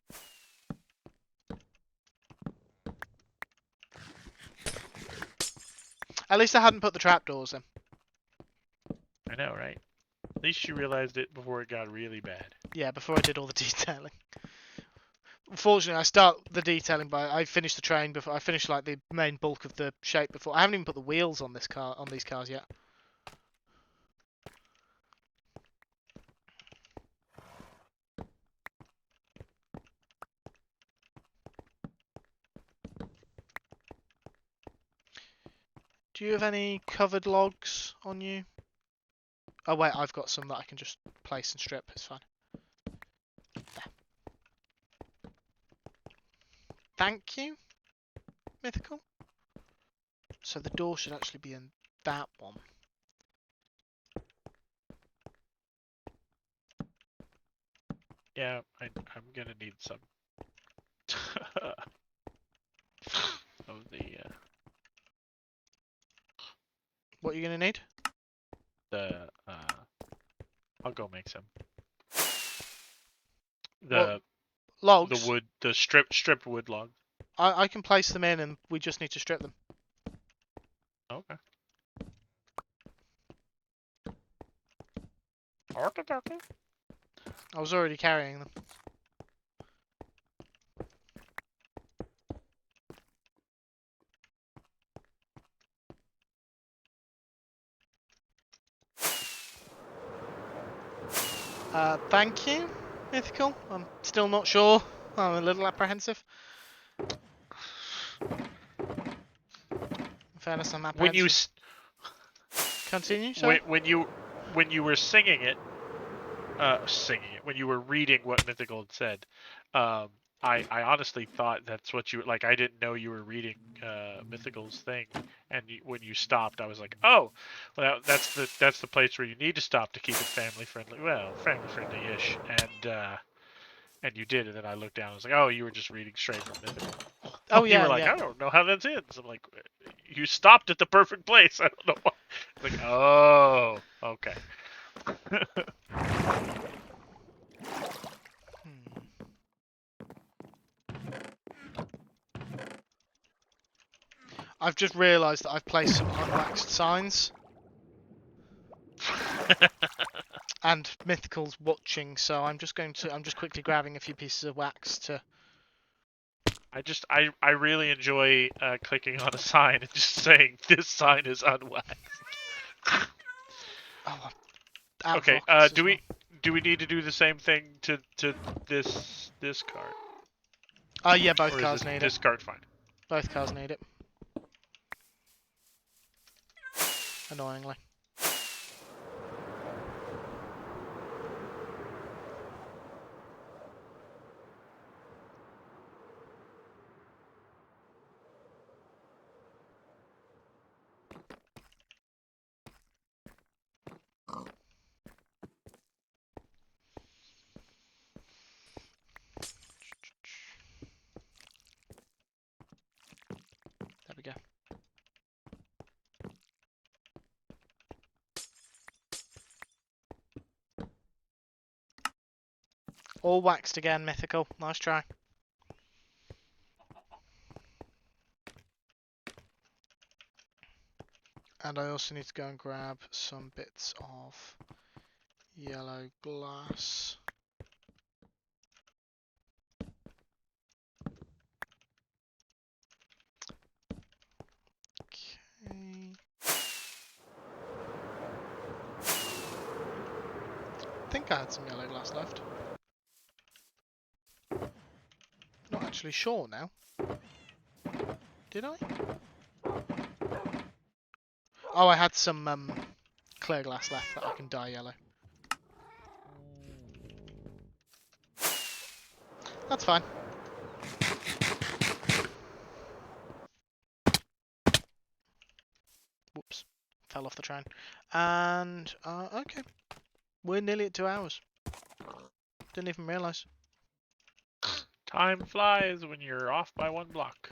At least I hadn't put the trapdoors in. I know, right? At least you realized it before it got really bad. Yeah, before I did all the detailing. Unfortunately, I start the detailing by I finished the train before I finished like the main bulk of the shape before. I haven't even put the wheels on this car on these cars yet. Do you have any covered logs on you? Oh wait, I've got some that I can just place and strip. It's fine. There. Thank you, Mythical. So the door should actually be in that one. Yeah, I'm gonna need some of the What are you gonna need? I'll go make some. What? Logs. The wood, the stripped wood log. I can place them in, and we just need to strip them. Okay. I was already carrying them. Thank you, Mythical. I'm still not sure. I'm a little apprehensive. In fairness, I'm apprehensive. When you Continue, sorry. when you were singing it, when you were reading what Mythical had said, I honestly thought that's what you like. I didn't know you were reading Mythical's thing, and when you stopped, I was like, oh, well, that's the place where you need to stop to keep it family friendly. Well, family friendly-ish, and you did, and then I looked down. I was like, oh, you were just reading straight from Mythical. Oh You yeah, were like, yeah. I don't know how that ends. I'm like, you stopped at the perfect place. I don't know why. Like, oh, okay. I've just realised that I've placed some unwaxed signs, and Mythical's watching, so I'm just quickly grabbing a few pieces of wax to. I really enjoy clicking on a sign and just saying this sign is unwaxed. Oh, I'm out of Okay. rockets Do as well. we need to do the same thing to this card? Yeah, both Or is cars need it. this card fine? Both cars need it. Annoyingly. There we go. All waxed again, Mythical. Nice try. And I also need to go and grab some bits of yellow glass. Okay. I think I had some yellow glass left. Not actually sure now. Did I? Oh, I had some clear glass left that I can dye yellow. That's fine. Whoops. Fell off the train. And, okay. We're nearly at 2 hours. Didn't even realise. Time flies when you're off by one block.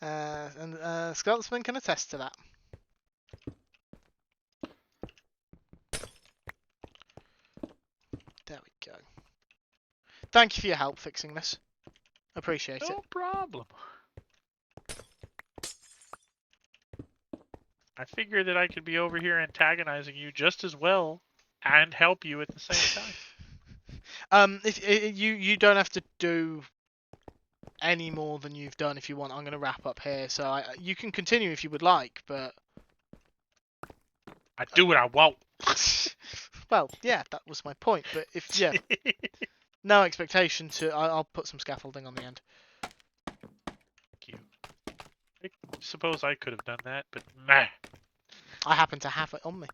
and Scotsman can attest to that. There we go. Thank you for your help fixing this. Appreciate it. No problem. I figured that I could be over here antagonizing you just as well and help you at the same time. If you don't have to do any more than you've done if you want. I'm going to wrap up here, so you can continue if you would like, but I do what I want. well, yeah, that was my point. But if no expectation to. I'll put some scaffolding on the end. Thank you. I suppose I could have done that, but meh. I happen to have it on me.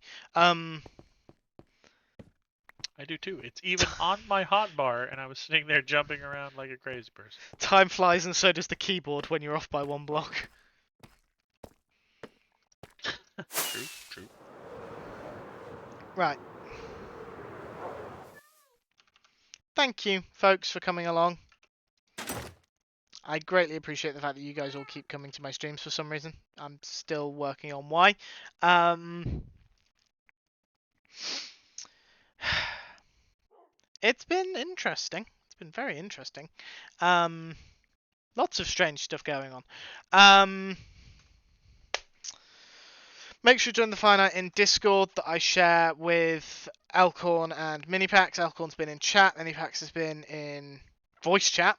I do too. It's even on my hotbar, and I was sitting there jumping around like a crazy person. Time flies, and so does the keyboard when you're off by one block. True. Right. Thank you, folks, for coming along. I greatly appreciate the fact that you guys all keep coming to my streams for some reason. I'm still working on why. It's been interesting. It's been very interesting. Lots of strange stuff going on. Make sure to join the finite in Discord that I share with Elkhorn and Minipax. Elkhorn's been in chat. Minipax has been in voice chat.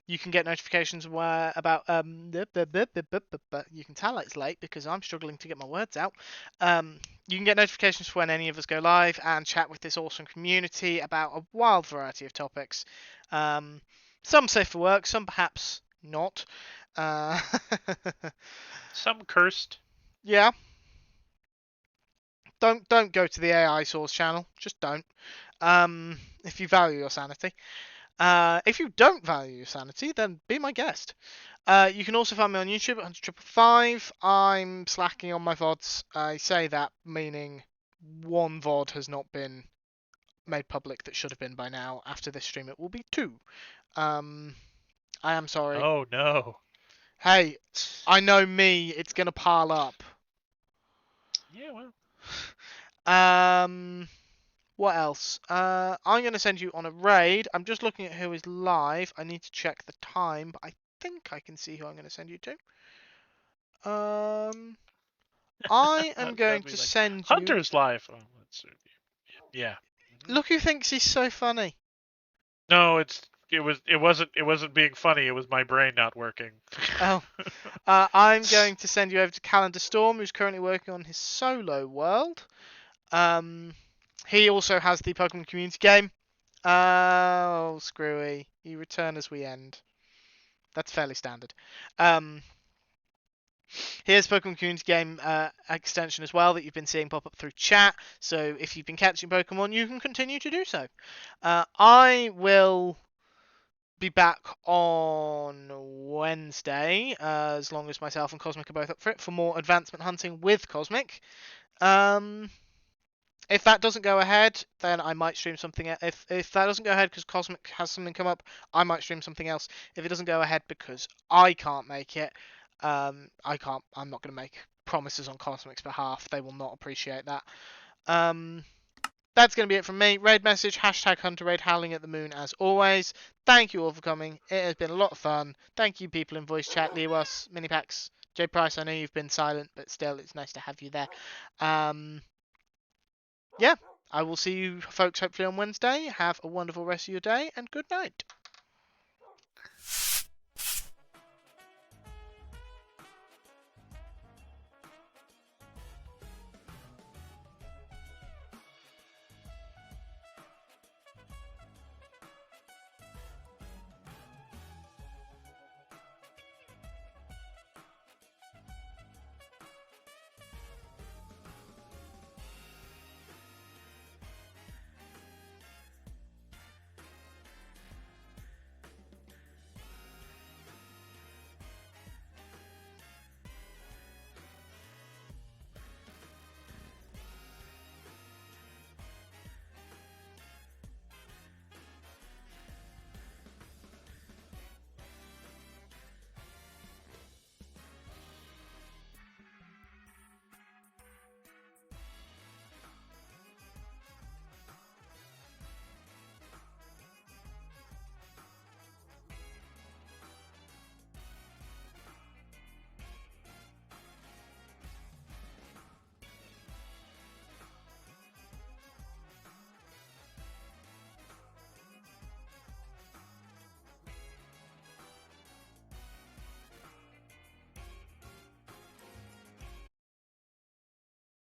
You can get notifications about you can tell it's late because I'm struggling to get my words out. You can get notifications for when any of us go live and chat with this awesome community about a wild variety of topics. Some safe for work, some perhaps not. Some cursed. Yeah. Don't go to the AI source channel. Just don't. If you value your sanity. If you don't value your sanity, then be my guest. You can also find me on YouTube at 100 I'm slacking on my VODs. I say that meaning one VOD has not been made public that should have been by now. After this stream, it will be 2. I am sorry. Oh no. Hey, I know me. It's gonna pile up. Yeah, well. What else? I'm going to send you on a raid. I'm just looking at who is live. I need to check the time, but I think I can see who I'm going to send you to. I am going That'd be to like, send you... Hunter's life. Oh, let's yeah. Look who thinks he's so funny. No, it wasn't being funny. It was my brain not working. Oh. I'm going to send you over to Calendar Storm, who's currently working on his solo world. He also has the Pokemon community game. Oh, screwy. You return as we end. That's fairly standard. Here's Pokemon community game extension as well that you've been seeing pop up through chat. So if you've been catching Pokemon, you can continue to do so. I will be back on Wednesday, as long as myself and Cosmic are both up for it, for more advancement hunting with Cosmic. If that doesn't go ahead, then I might stream something. If that doesn't go ahead because Cosmic has something come up, I might stream something else. If it doesn't go ahead because I can't make it, I'm not going to make promises on Cosmic's behalf. They will not appreciate that. That's going to be it from me. Raid message, #HunterRaid, howling at the moon as always. Thank you all for coming. It has been a lot of fun. Thank you people in voice chat, Lewas, Minipax, J Price. I know you've been silent, but still, it's nice to have you there. Yeah, I will see you folks hopefully on Wednesday. Have a wonderful rest of your day, and good night.